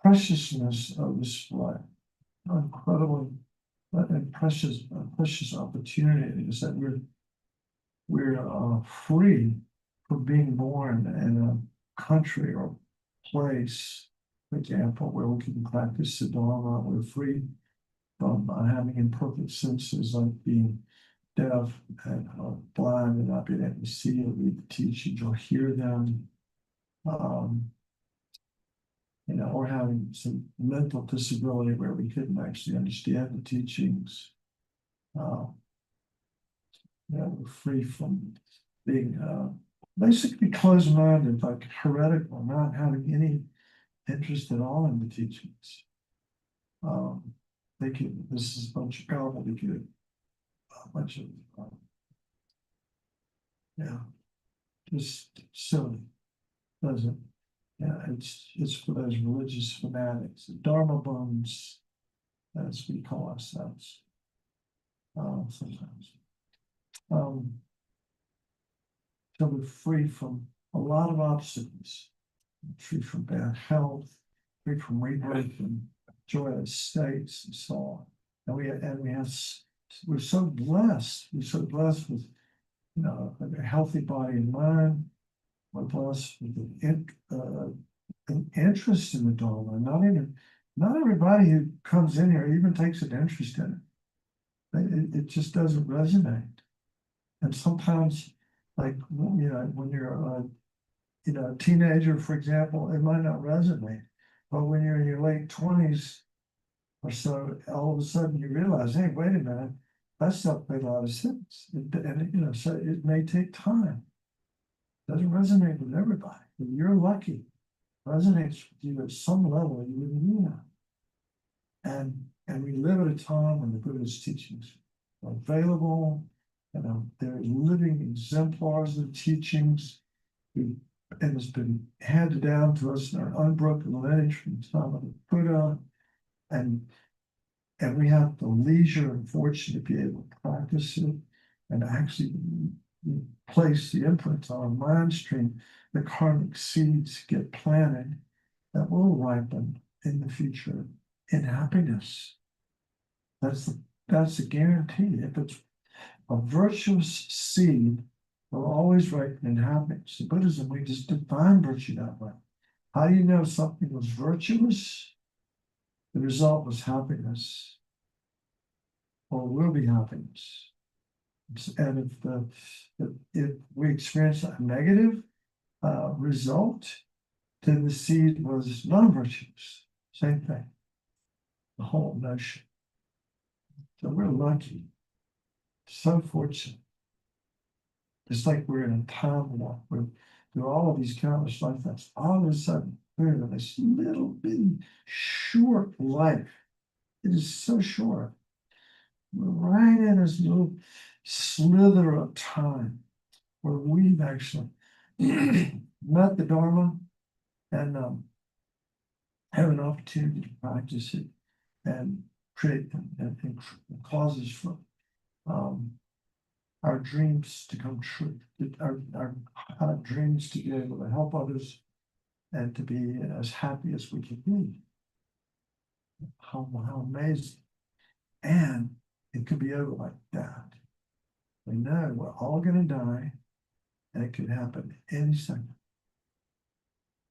preciousness of this life, how incredibly precious opportunity is that we're free from being born in a country or place, for example, where we can practice the Dharma. We're free from having imperfect senses, like being deaf and blind and not being able to see or read the teachings or hear them. Or having some mental disability where we couldn't actually understand the teachings. We're free from being basically closed-minded, like heretical, not having any interest at all in the teachings. This is a bunch of gobbledygook, a bunch of just silly, doesn't. Yeah, it's for those religious fanatics, the Dharma bums, as we call ourselves sometimes. So we're free from a lot of obstacles, free from bad health, free from rebirth and joyous states and so on. We're so blessed. We're so blessed with a healthy body and mind. We're blessed with an interest in the Dharma. Not everybody who comes in here even takes an interest in it. It just doesn't resonate. And sometimes, like when you're a teenager, for example, it might not resonate. But when you're in your late 20s or so, all of a sudden you realize, hey, wait a minute, that stuff made a lot of sense. So it may take time. Doesn't resonate with everybody, but you're lucky. It resonates with you at some level you wouldn't know. And we live at a time when the Buddhist teachings are available, and there are living exemplars of teachings, and it's been handed down to us in our unbroken lineage from the time of the Buddha, and we have the leisure and fortune to be able to practice it and actually place the imprints on our mind stream. The karmic seeds get planted that will ripen in the future in happiness. That's a guarantee. If it's a virtuous seed, will always ripen in happiness. In Buddhism, we just define virtue that way. How do you know something was virtuous? The result was happiness, or will be happiness. And if we experience a negative result, then the seed was non-virtuous. Same thing. The whole notion. So we're lucky, so fortunate. It's like we're in a time warp where through all of these countless lifetimes, all of a sudden, we're in this little bitty short life. It is so short. We're right in this little slither of time where we've actually met the Dharma and have an opportunity to practice it and create and causes for our dreams to come true, our dreams to be able to help others and to be as happy as we can be. How amazing. And it could be over like that. We know we're all going to die, and it could happen any second.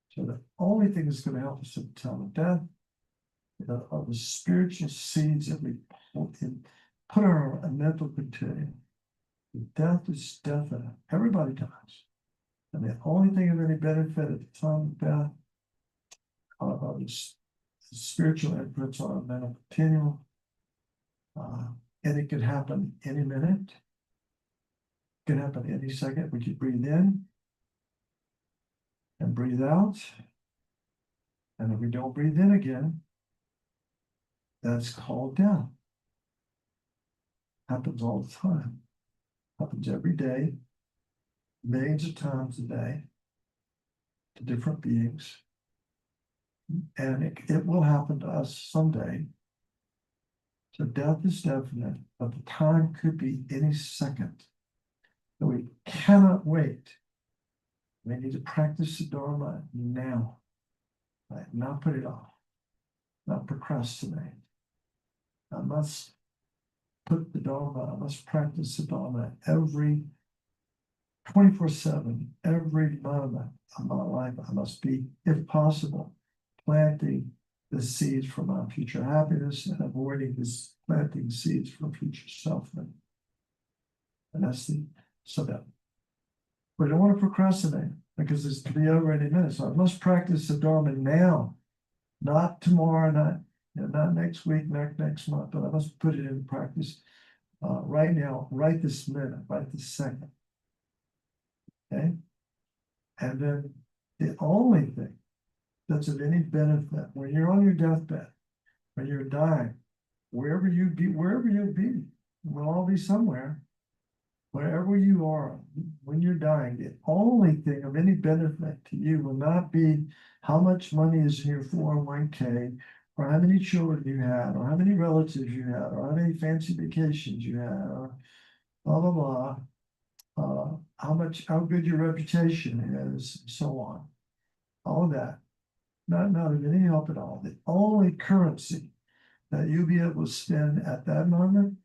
So the only thing that's going to help us at the time of death are the spiritual seeds that we put in our mental continuum. Death is definite. Everybody dies. And the only thing of any benefit at the time of death are the spiritual inputs on our mental continuum. And it could happen any minute. It can happen any second. We could breathe in and breathe out. And if we don't breathe in again, that's called death. Happens all the time. Happens every day, millions of times a day, to different beings. And it will happen to us someday. So death is definite, but the time could be any second. So we cannot wait. We need to practice the Dharma now. Right? Not put it off. Not procrastinate. I must put the Dharma, I must practice the Dharma every 24/7, every moment of my life. I must be, if possible, planting the seeds for my future happiness and avoiding this planting seeds for future suffering. And that's so that we don't want to procrastinate because it's to be over any minute. So I must practice the Dharma now, not tomorrow, not next week, not next month, but I must put it into practice right now, right this minute, right this second. Okay? And then the only thing that's of any benefit when you're on your deathbed, when you're dying, wherever you be, we'll all be somewhere, wherever you are, when you're dying, the only thing of any benefit to you will not be how much money is in your 401k, or how many children you had, or how many relatives you had, or how many fancy vacations you had, or blah, blah, blah. How good your reputation is, and so on. All of that. Not of any help at all. The only currency that you'll be able to spend at that moment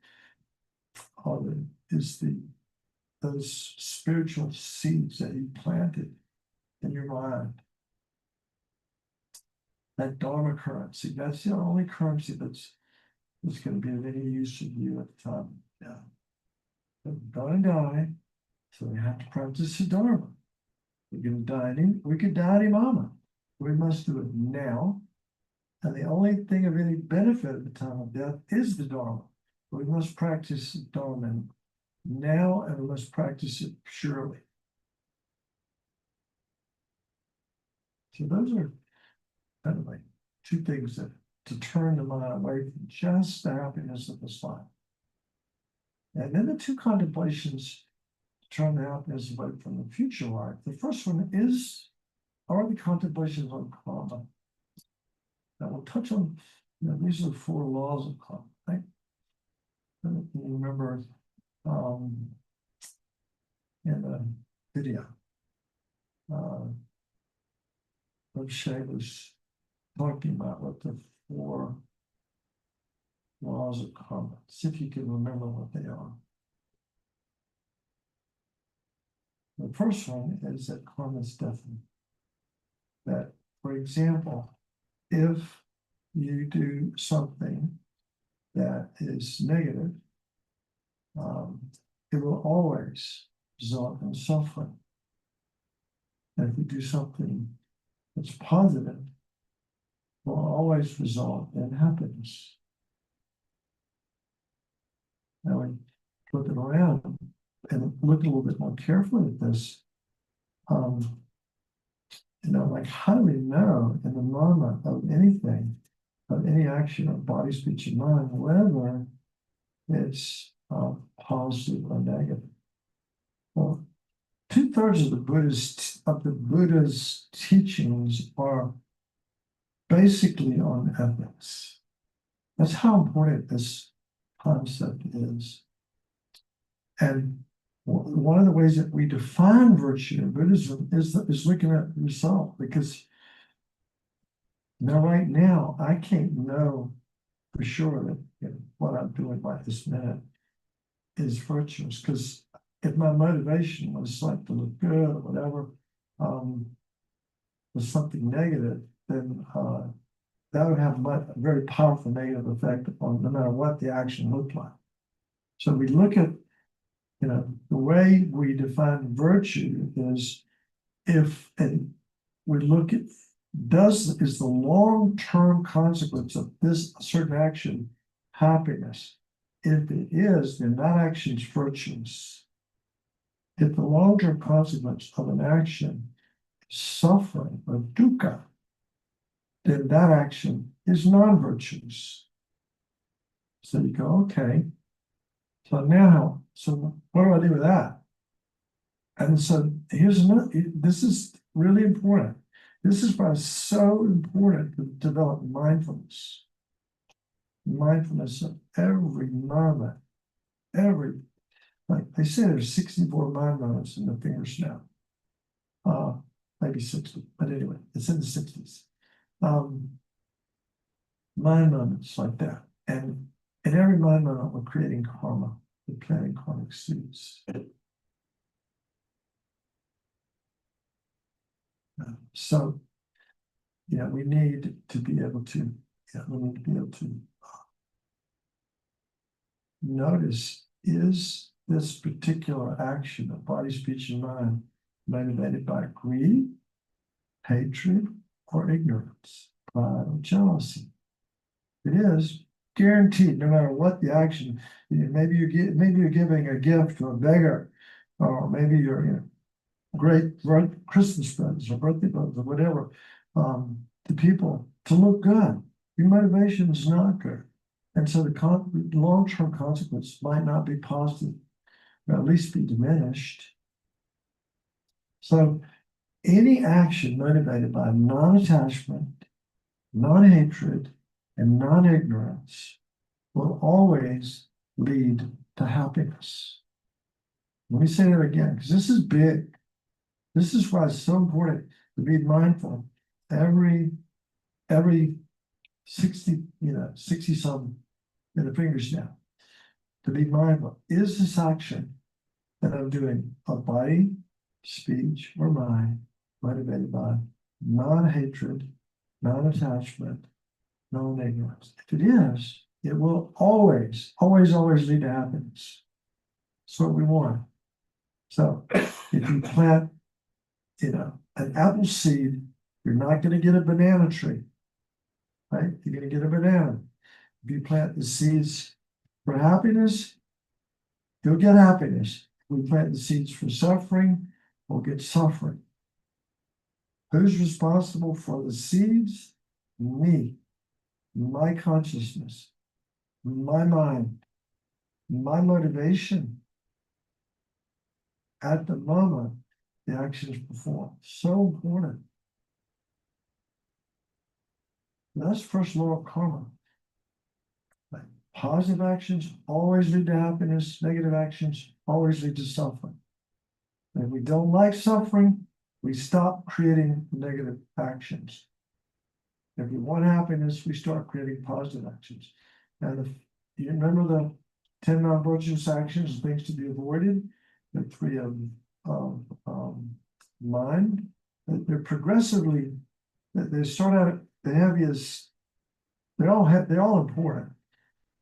is those spiritual seeds that you planted in your mind. That Dharma currency, that's the only currency that's going to be of any use to you at the time. Yeah. But we're going to die, so we have to practice the Dharma. We're going to die we could die any moment. We must do it now. And the only thing of any benefit at the time of death is the Dharma. We must practice the Dharma now, and we must practice it purely. So those are kind of like two things that to turn the mind away from just the happiness of this life. And then the two contemplations to turn the happiness away from the future life. The first one are the contemplations on karma. Now we'll touch on, these are the 4 laws of karma, right? You remember in the video, Shay was talking about what the 4 laws of karma. See if you can remember what they are. The first one is that karma is definite. That, for example, if you do something that is negative, it will always result in suffering. And if you do something that's positive, it will always result in happiness. Now we flip it around and look a little bit more carefully at this. Like, how do we know in the moment of anything, of any action of body, speech, and mind, whether it's positive or negative? Well, 2/3 of the Buddha's teachings are basically on ethics. That's how important this concept is. And one of the ways that we define virtue in Buddhism is looking at the result, because right now I can't know for sure that what I'm doing by this minute is virtuous, because if my motivation was like to look good or whatever, was something negative, then that would have a very powerful negative effect on no matter what the action looked like. So we look at, the way we define virtue is we look at is the long-term consequence of this certain action happiness? If it is, then that action is virtuous. If the long-term consequence of an action is suffering or dukkha, then that action is non-virtuous. So you go, okay, so now, what do I do with that? And so here's another, this is really important. This is why it's so important to develop mindfulness. Mindfulness of every moment, like they say there's 64 mind moments in the finger snap. Maybe 60, but anyway, it's in the 60s. Mind moments like that. And in every mind moment, we're creating karma, we're planting karmic seeds. So, we need to be able to, notice, is this particular action of body, speech, and mind motivated by greed, hatred, or ignorance, pride, or jealousy? It is guaranteed, no matter what the action. Maybe you're giving a gift to a beggar, or maybe you're great Christmas presents or birthday presents or whatever, to people to look good. Your motivation is not good. And so the long-term consequence might not be positive, or at least be diminished. So any action motivated by non-attachment, non-hatred, and non-ignorance will always lead to happiness. Let me say that again, because this is big. This is why it's so important to be mindful every 60 some in the fingers now. To be mindful, is this action that I'm doing of body, speech, or mind motivated by non-hatred, non-attachment, non-ignorance? If it is, it will always lead to happiness. That's what we want. So if you plant an apple seed, you're not going to get a banana tree, right? You're going to get a banana. If you plant the seeds for happiness, you'll get happiness. If we plant the seeds for suffering, we'll get suffering. Who's responsible for the seeds? Me, my consciousness, my mind, my motivation. At the moment, the actions performed. So important. That's first law of karma. Like, positive actions always lead to happiness, negative actions always lead to suffering. And if we don't like suffering, we stop creating negative actions. If we want happiness, we start creating positive actions. And you remember the 10 non-virtuous actions, things to be avoided, the 3 of mind, that they're progressively, that they start out the heaviest, they're all important,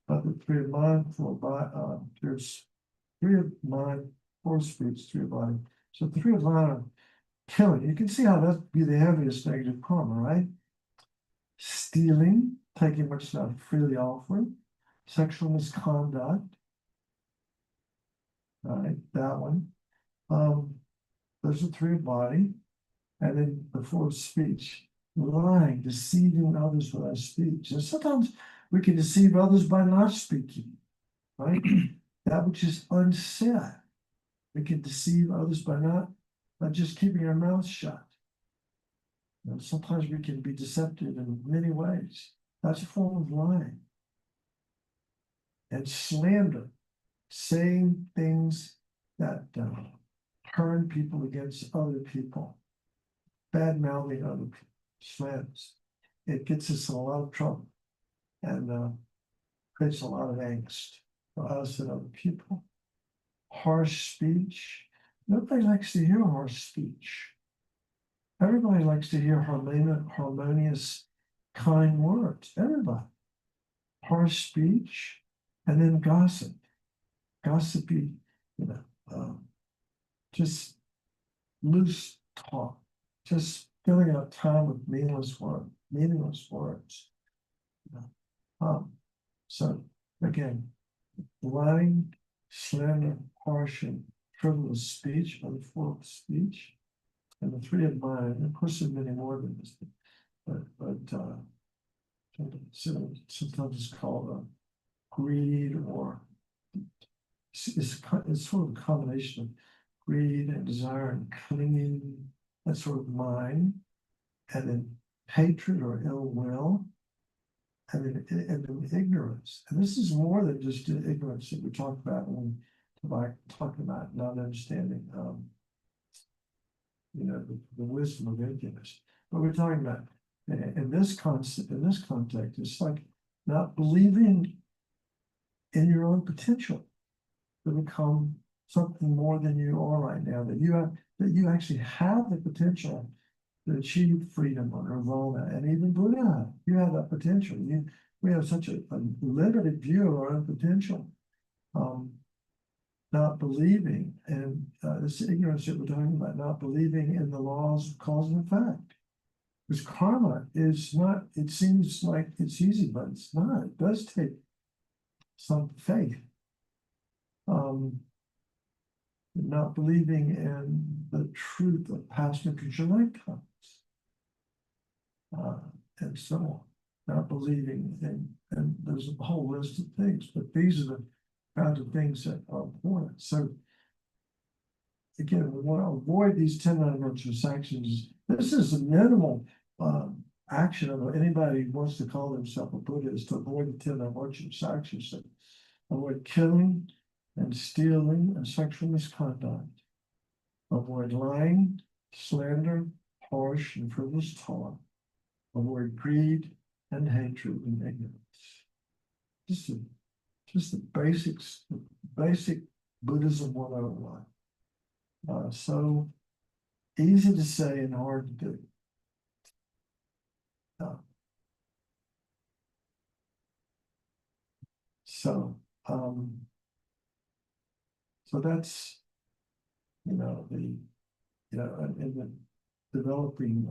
but the 3 of mind, 4 of body, there's 3 of mind, 4 of speech, 3 of body. So 3 of mind are killing. You can see how that'd be the heaviest negative karma, right? Stealing, taking what's not freely offered, sexual misconduct, right? That one. Those are 3 of body, and then the 4 of speech, lying, deceiving others with our speech. And sometimes we can deceive others by not speaking, right? That which is unsaid. We can deceive others by just keeping our mouths shut. Sometimes we can be deceptive in many ways. That's a form of lying. And slander, saying things that turn people against other people, bad mouthing other people, slanders. It gets us in a lot of trouble and creates a lot of angst for us and other people. Harsh speech. Nobody likes to hear harsh speech. Everybody likes to hear harmonious, kind words. Everybody. Harsh speech, and then gossip. Gossipy, just loose talk, just filling out time with meaningless words. So again, lying, slander, harsh, and frivolous speech are the 4 of speech, and the 3 of mind. Of course, there's many more than this, but sometimes it's called greed, or it's sort of a combination of greed and desire and clinging, that sort of mind, and then hatred or ill will, and then ignorance. And this is more than just ignorance that we talk about when we're talking about not understanding, the wisdom of ignorance. But we're talking about in this context, it's like not believing in your own potential to become something more than you are right now, that you actually have the potential to achieve freedom or nirvana, and even Buddha. You have that potential. We have such a limited view of our own potential. Not believing, and this ignorance that we're talking about, not believing in the laws of cause and effect. Because karma is not, it seems like it's easy, but it's not. It does take some faith. Not believing in the truth of past and future lifetimes, and so on. Not believing and there's a whole list of things, but these are the kinds of things that are important. So again, we want to avoid these 10 non-virtuous actions. This is a minimal action of anybody who wants to call themselves a Buddhist, to avoid the 10 non-virtuous actions. So avoid killing and stealing and sexual misconduct. Avoid lying, slander, harsh and frivolous talk. Avoid greed and hatred and ignorance. Just the basics, basic Buddhism 101. So easy to say and hard to do. So that's, in the developing,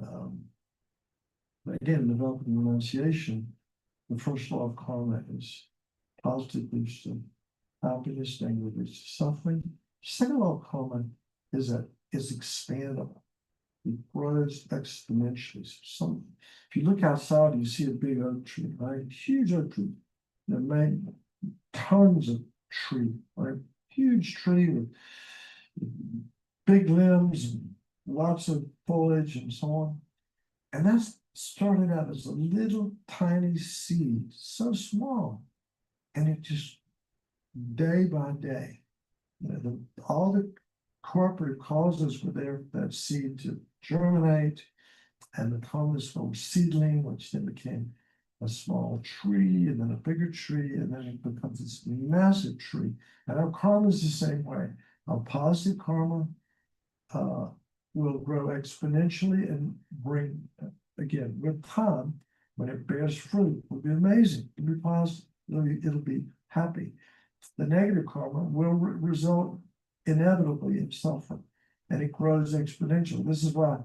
developing renunciation, the first law of karma is positive leads to happiness, negative leads to suffering. Second law of karma is that it's expandable. It grows exponentially. So if you look outside, you see a big oak tree, right? Huge oak tree. There may tons of tree, right? Huge tree with big limbs and lots of foliage and so on. And that's started out as a little tiny seed, so small. And it just day by day, all the cooperative causes were there for that seed to germinate and become this little seedling, which then became a small tree, and then a bigger tree, and then it becomes this massive tree. And our karma is the same way. Our positive karma will grow exponentially and bring, again, with time, when it bears fruit, will be amazing. It'll be positive. It'll be happy. The negative karma will result inevitably in suffering, and it grows exponentially. This is why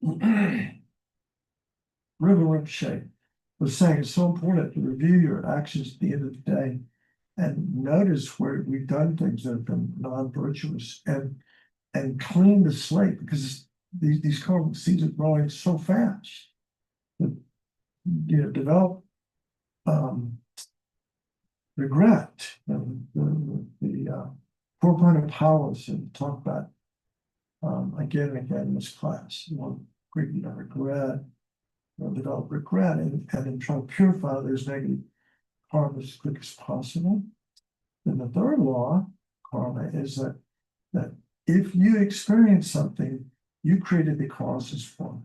Ruben Rinpoche was saying it's so important to review your actions at the end of the day and notice where we've done things that have been non-virtuous and clean the slate, because these karmic seeds are growing so fast that develop regret. The 4 powers and talk about again and again in this class. Regret, develop regret, and then try to purify those negative karma as quick as possible. Then the third law, karma, is that if you experience something, you created the causes for it.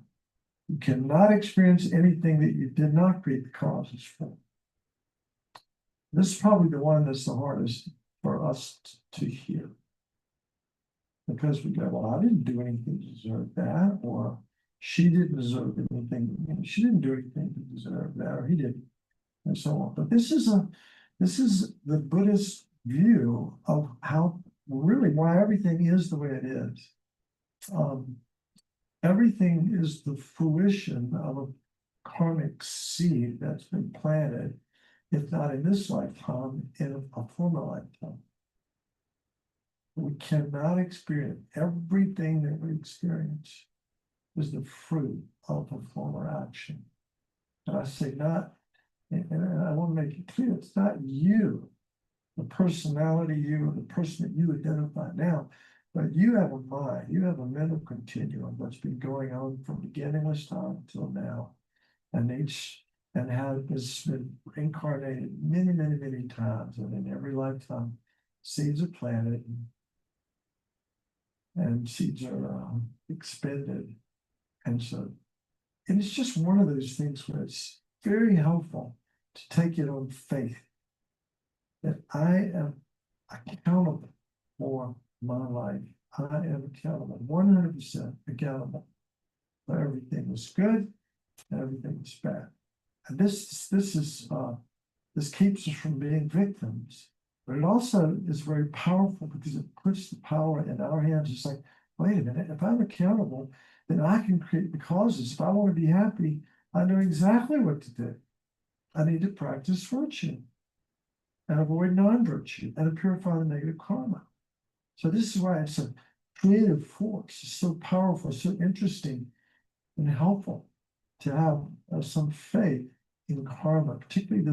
You cannot experience anything that you did not create the causes for. This is probably the one that's the hardest for us to hear. Because we go, well, I didn't do anything to deserve that, or she didn't deserve anything, she didn't do anything to deserve that, or he didn't, and so on. But this is the Buddhist view of how really why everything is the way it is. Everything is the fruition of a karmic seed that's been planted, if not in this lifetime, in a former lifetime. We cannot experience everything that we experience is the fruit of a former action. And I say not, and I want to make it clear, it's not you, the personality you, or the person that you identify now, but you have a mind, you have a mental continuum that's been going on from beginningless time until now. And has been incarnated many, many, many times, and in every lifetime, seeds are planted and seeds are expended. And so, and it's just one of those things where it's very helpful to take it on faith that I am accountable for my life. I am accountable, 100% accountable for everything that's good and everything that's bad. And this keeps us from being victims, but it also is very powerful because it puts the power in our hands. It's like, wait a minute, if I'm accountable, then I can create the causes. If I want to be happy, I know exactly what to do. I need to practice virtue and avoid non-virtue and purify the negative karma. So this is why it's a creative force. It's so powerful, so interesting and helpful to have some faith in karma, particularly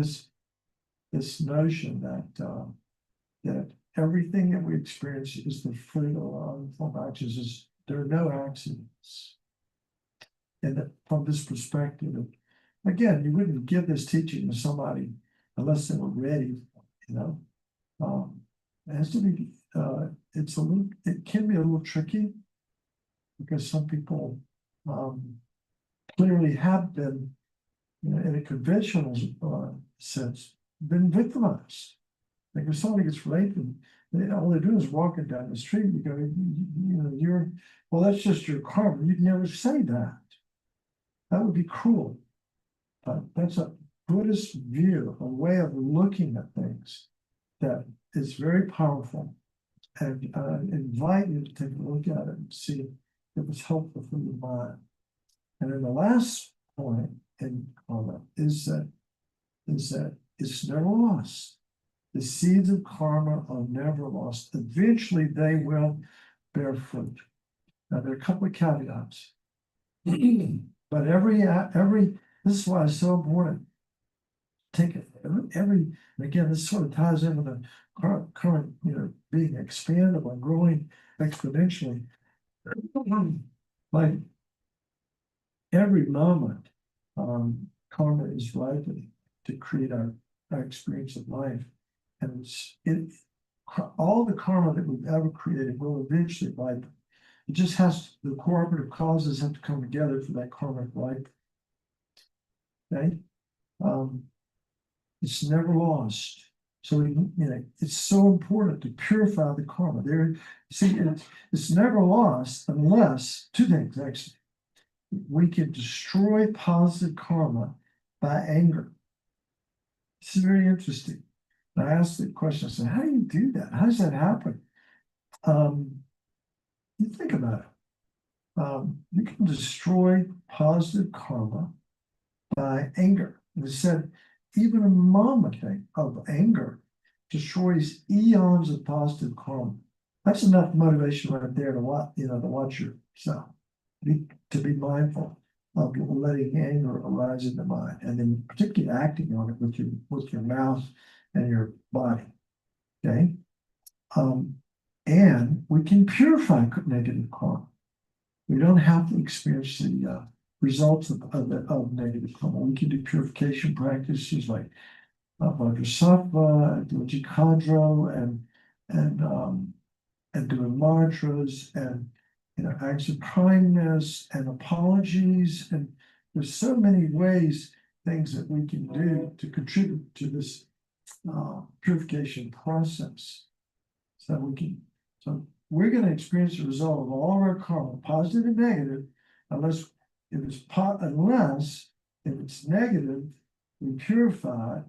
this notion that everything that we experience is the fruit of our actions. There are no accidents. And from this perspective, again, you wouldn't give this teaching to somebody unless they were ready. It has to be. It can be a little tricky because some people clearly have been, in a conventional sense, been victimized. Like if somebody gets raped and all they're doing is walking down the street, you go, well, that's just your karma. You'd never say that. That would be cruel. But that's a Buddhist view, a way of looking at things that is very powerful. And I invite you to take a look at it and see if it's helpful for your mind. And then the last point in karma is that it's never lost. The seeds of karma are never lost. Eventually, they will bear fruit. Now, there are a couple of caveats. But this is why it's so important. Take it and again, this sort of ties in with the current, being expandable and growing exponentially. Like every moment, karma is ripening to create our experience of life. And all the karma that we've ever created will eventually ripen. It just the cooperative causes have to come together for that karmic life. Okay? It's never lost. So it's so important to purify the karma. It's never lost unless two things actually. We can destroy positive karma by anger. This is very interesting. I asked the question, I said, how do you do that? How does that happen? You think about it. You can destroy positive karma by anger. And it said, even a moment of anger destroys eons of positive karma. That's enough motivation right there to watch yourself, to be mindful of letting anger arise in the mind, and then particularly acting on it with your mouth and your body. Okay, and we can purify negative karma. We don't have to experience the results of negative karma. We can do purification practices like Vajrasattva, Dojikadro, and doing mantras and acts of kindness and apologies. And there's so many things that we can do to contribute to this purification process. So we're going to experience the result of all of our karma, positive and negative, unless if it's negative, we purify it,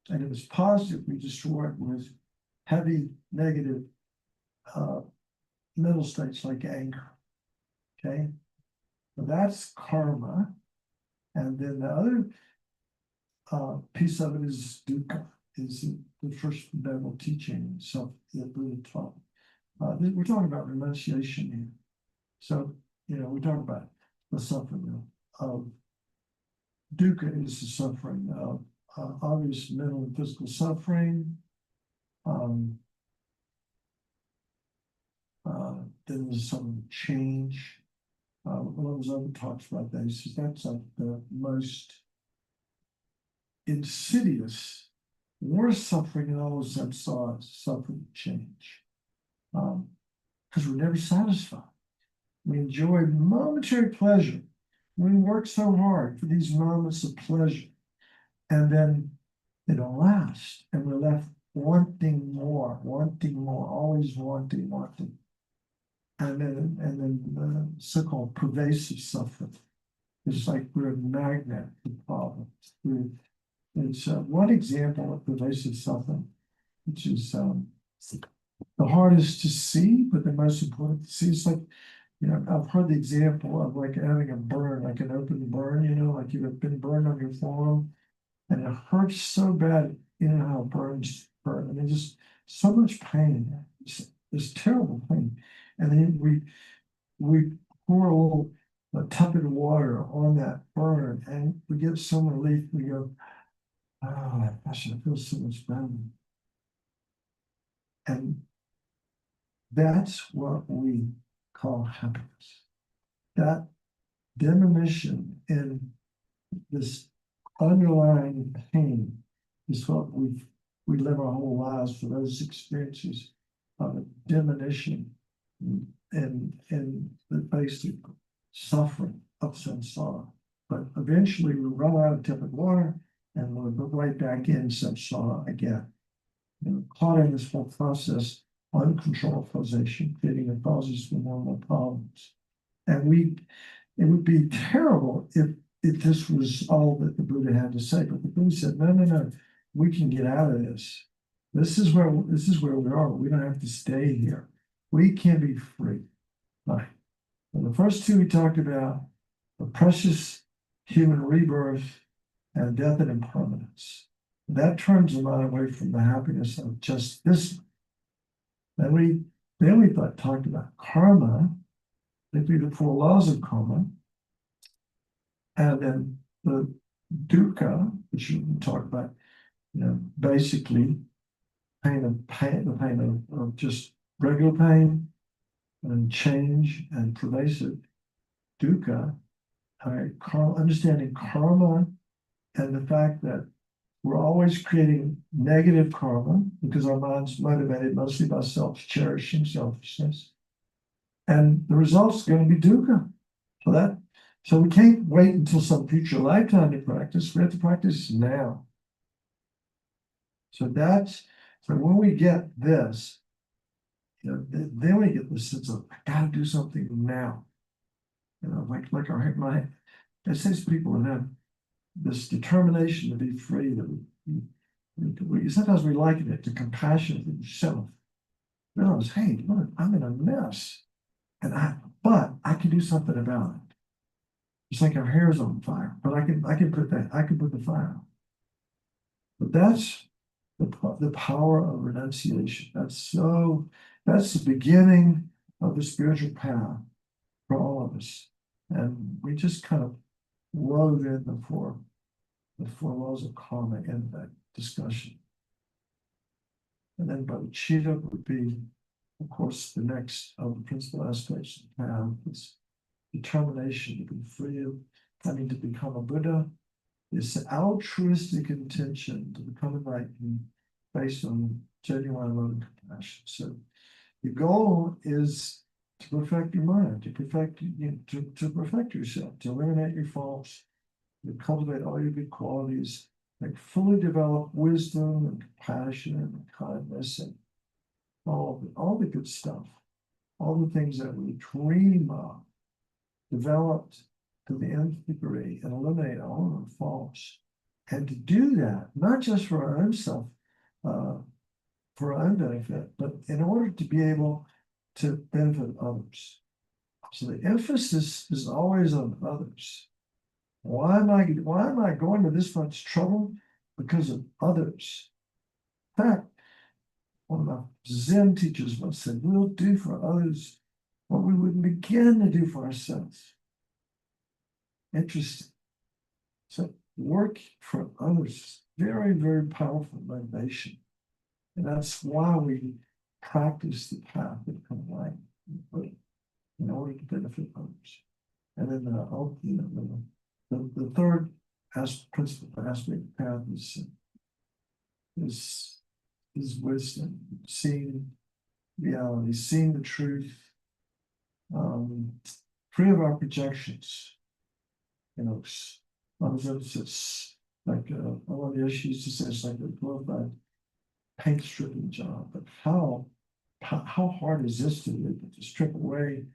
and if it's positive, we destroy it with heavy negative mental states like anger. Okay, so that's karma, and then the other piece of it is dukkha, is the first fundamental teaching that Buddha taught. We're talking about renunciation here. So we talk about the suffering of dukkha is the suffering of obvious mental and physical suffering. Then there's some change. One of those other talks about that. He says that's like the most insidious, worst suffering in all of samsara, suffering change. Because we're never satisfied. We enjoy momentary pleasure. We work so hard for these moments of pleasure, and then they don't last, and we're left wanting more, always wanting. And then so-called pervasive suffering. It's like we're a magnet to problems. It's one example of pervasive suffering, which is the hardest to see, but the most important to see. It's like, I've heard the example of like having a burn, like an open burn, like you've been burned on your forearm, and it hurts so bad, how burns burn. I mean, just so much pain. It's terrible pain. And then we pour a little tepid water on that burn, and we get some relief. We go, oh gosh, I feel so much better. And that's what we call happiness. That diminution in this underlying pain is what we live our whole lives for, those experiences of a diminution in the basic suffering of samsara. But eventually we run out of tepid water and we'll go right back in samsara again. Caught in this whole process, uncontrolled causation, creating the causes for normal problems. And it would be terrible if this was all that the Buddha had to say. But the Buddha said, no, we can get out of this. This is where we are. We don't have to stay here. We can be free. Right. And the first two we talked about, the precious human rebirth and death and impermanence. That turns the mind away from the happiness of just this. Then we talked about karma, the 4 laws of karma, and then the dukkha, which we talked about, basically the pain of just regular pain and change and pervasive dukkha. Understanding karma and the fact that we're always creating negative karma because our mind's motivated mostly by self-cherishing, selfishness. And the result's going to be dukkha. So that So we can't wait until some future lifetime to practice. We have to practice now. So when we get this, then we get the sense of I gotta do something now. Like my it says people that have this determination to be free that we sometimes we liken it to compassion for yourself. Realize, hey, look, I'm in a mess. But I can do something about it. It's like our hair's on fire, but I can put the fire out. But that's the power of renunciation. That's the beginning of the spiritual path for all of us. And we just kind of wove in the four laws of karma in that discussion. And then bodhicitta would be, of course, the next of the principal aspects of the path is determination to be free of having to become a Buddha. This altruistic intention to become enlightened based on genuine love and compassion. So the goal is to perfect your mind, to perfect yourself, to eliminate your faults, to cultivate all your good qualities, like fully develop wisdom and compassion and kindness and all the good stuff, all the things that we dream of, developed to the nth degree and eliminate all of our faults. And to do that, not just for our own self, for our own benefit, but in order to be able to benefit others. So the emphasis is always on others. Why am I going to this much trouble? Because of others. In fact, one of my Zen teachers once said, we'll do for others what we wouldn't begin to do for ourselves. Interesting. So work for others, very, very powerful motivation. And that's why we practice the path of enlightenment in order to benefit others. And then the third principal aspect of the path is wisdom, seeing reality, seeing the truth, free of our projections. It's like one of the issues to say it's like a glorified paint stripping job. But how hard is this to do? To strip away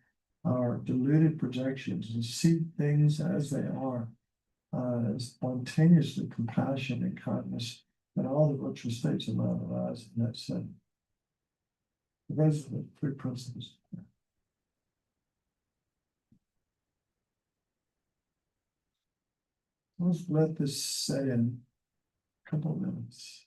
our deluded projections and see things as they are, spontaneously compassion and kindness and all the virtual states of our lives in that setting. Those are the three principles. Let's let this set in a couple of minutes.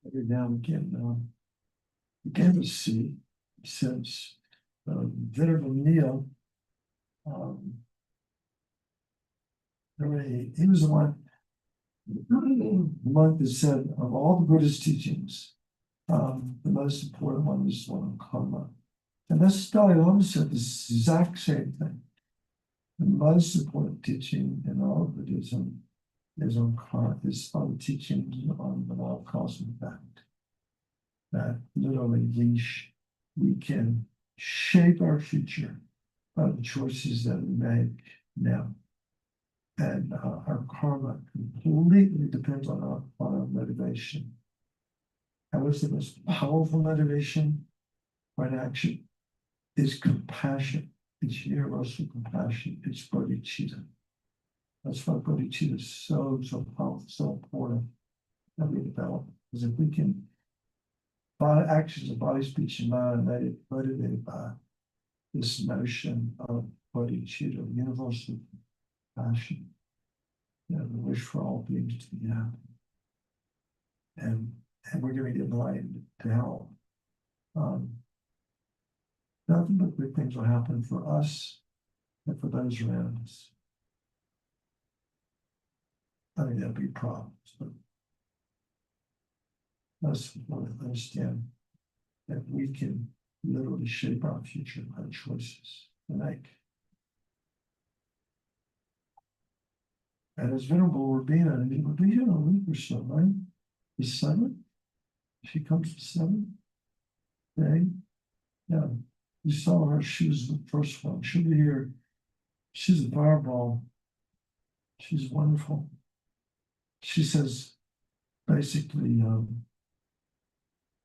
Every now and again, begin to see, sense Venerable Neil, he was the one, the monk that said of all the Buddhist teachings, the most important one is the one on karma. And this Dalai Lama said this exact same thing. The most important teaching in all of Buddhism is on karma, is on the teachings on the law of cause and effect. That literally we can shape our future by the choices that we make now. And our karma completely depends on our motivation. And what's the most powerful motivation for an action? Is compassion. It's universal compassion. It's bodhicitta. That's why bodhicitta is so powerful, so important that we develop. Because if we can, by actions of body, speech, and mind, motivated by this notion of bodhicitta, universal compassion, the wish for all beings to be happy. And we're going to get enlightened to help. Nothing but good things will happen for us and for those around us. I mean, there'll be problems, but that's important to understand that we can literally shape our future by choices we make. And as Venerable Urbina, it will be in a week or so, right? The 7th? She comes the 7th day. Yeah. You saw her, she was the first one. She'll be here. She's a fireball. She's wonderful. She says, basically,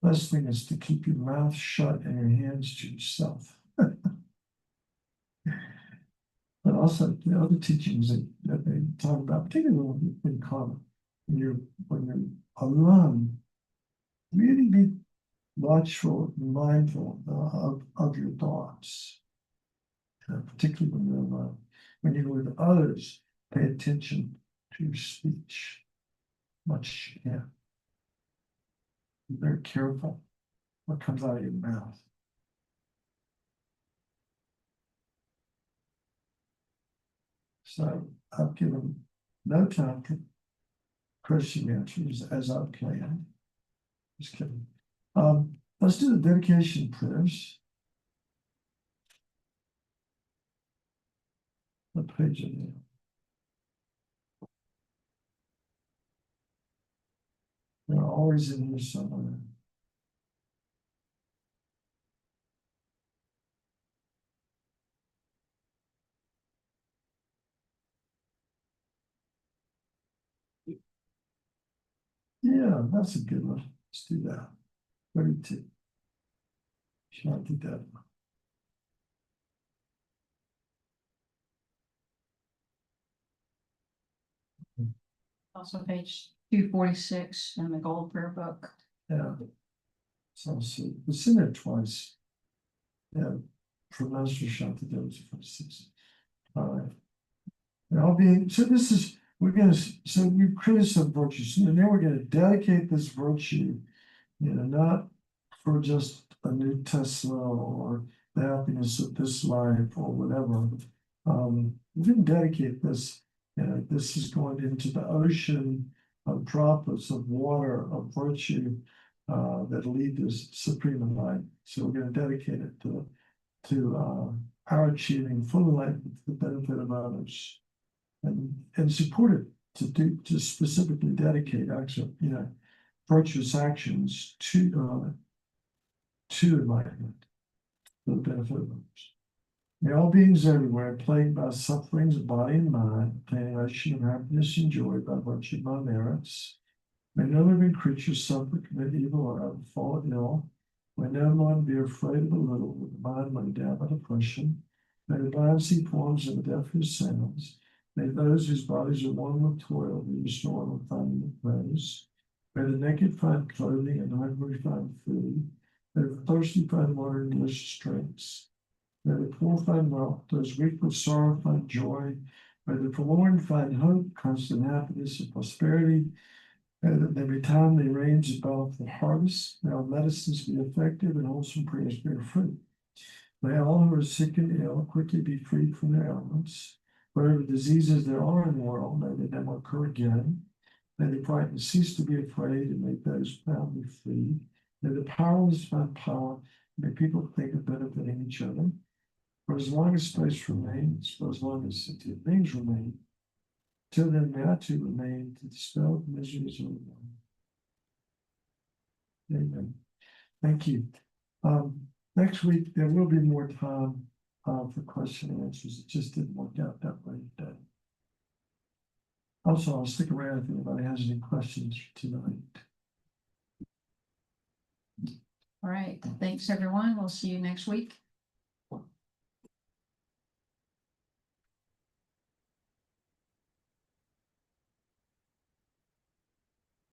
best thing is to keep your mouth shut and your hands to yourself. But also the other teachings that they talk about, particularly in karma, when you're alone, really be watchful and mindful of your thoughts. Particularly when you're alone. When you're with others, pay attention to your speech. Much you can. Be very careful what comes out of your mouth. So I've given no time for question answers as I've planned. Just kidding. Let's do the dedication prayers. What page are they on? They're always in here somewhere. Yeah, that's a good one. Let's do that. 32. Should I do that? Also page 246 in the Gold Prayer Book. Yeah. So it's in there twice. Yeah. For Master Shanti, that was 46. All right. So this is, so you created some virtues, and now we're going to dedicate this virtue, not for just a new Tesla or the happiness of this life or whatever. We're going to dedicate this. This is going into the ocean of droplets of water of virtue that lead to supreme enlightenment. So we're going to dedicate it to our achieving full enlightenment for the benefit of others, and support it to specifically dedicate actually, virtuous actions to enlightenment for the benefit of others. May all beings everywhere, plagued by sufferings of body and mind, obtain elation of happiness and joy by virtue of my merits. May no living creature suffer, commit evil, or ever fall ill. May no one be afraid of a little, with the mind laid down by depression. May the blind see forms and the deaf hear sounds. May those whose bodies are worn with toil be restored with finding repose. May the naked find clothing and the hungry find food. May the thirsty find water and delicious drinks. May the poor find wealth, those weak with sorrow find joy. May the forlorn find hope, constant happiness, and prosperity. May that there be timely rains above the harvest. May all medicines be effective and wholesome prayers bear fruit. May all who are sick and ill quickly be freed from their ailments. Whatever diseases there are in the world, may they never occur again. May the frightened cease to be afraid, and may those bound be free. May the powerless find power. May people think of benefiting each other. For as long as space remains, for as long as sentient beings remain, till then may I too remain to dispel the miseries of the world. Amen. Thank you. Next week, there will be more time for question and answers. It just didn't work out that way today. Also, I'll stick around if anybody has any questions tonight. All right, thanks everyone. We'll see you next week.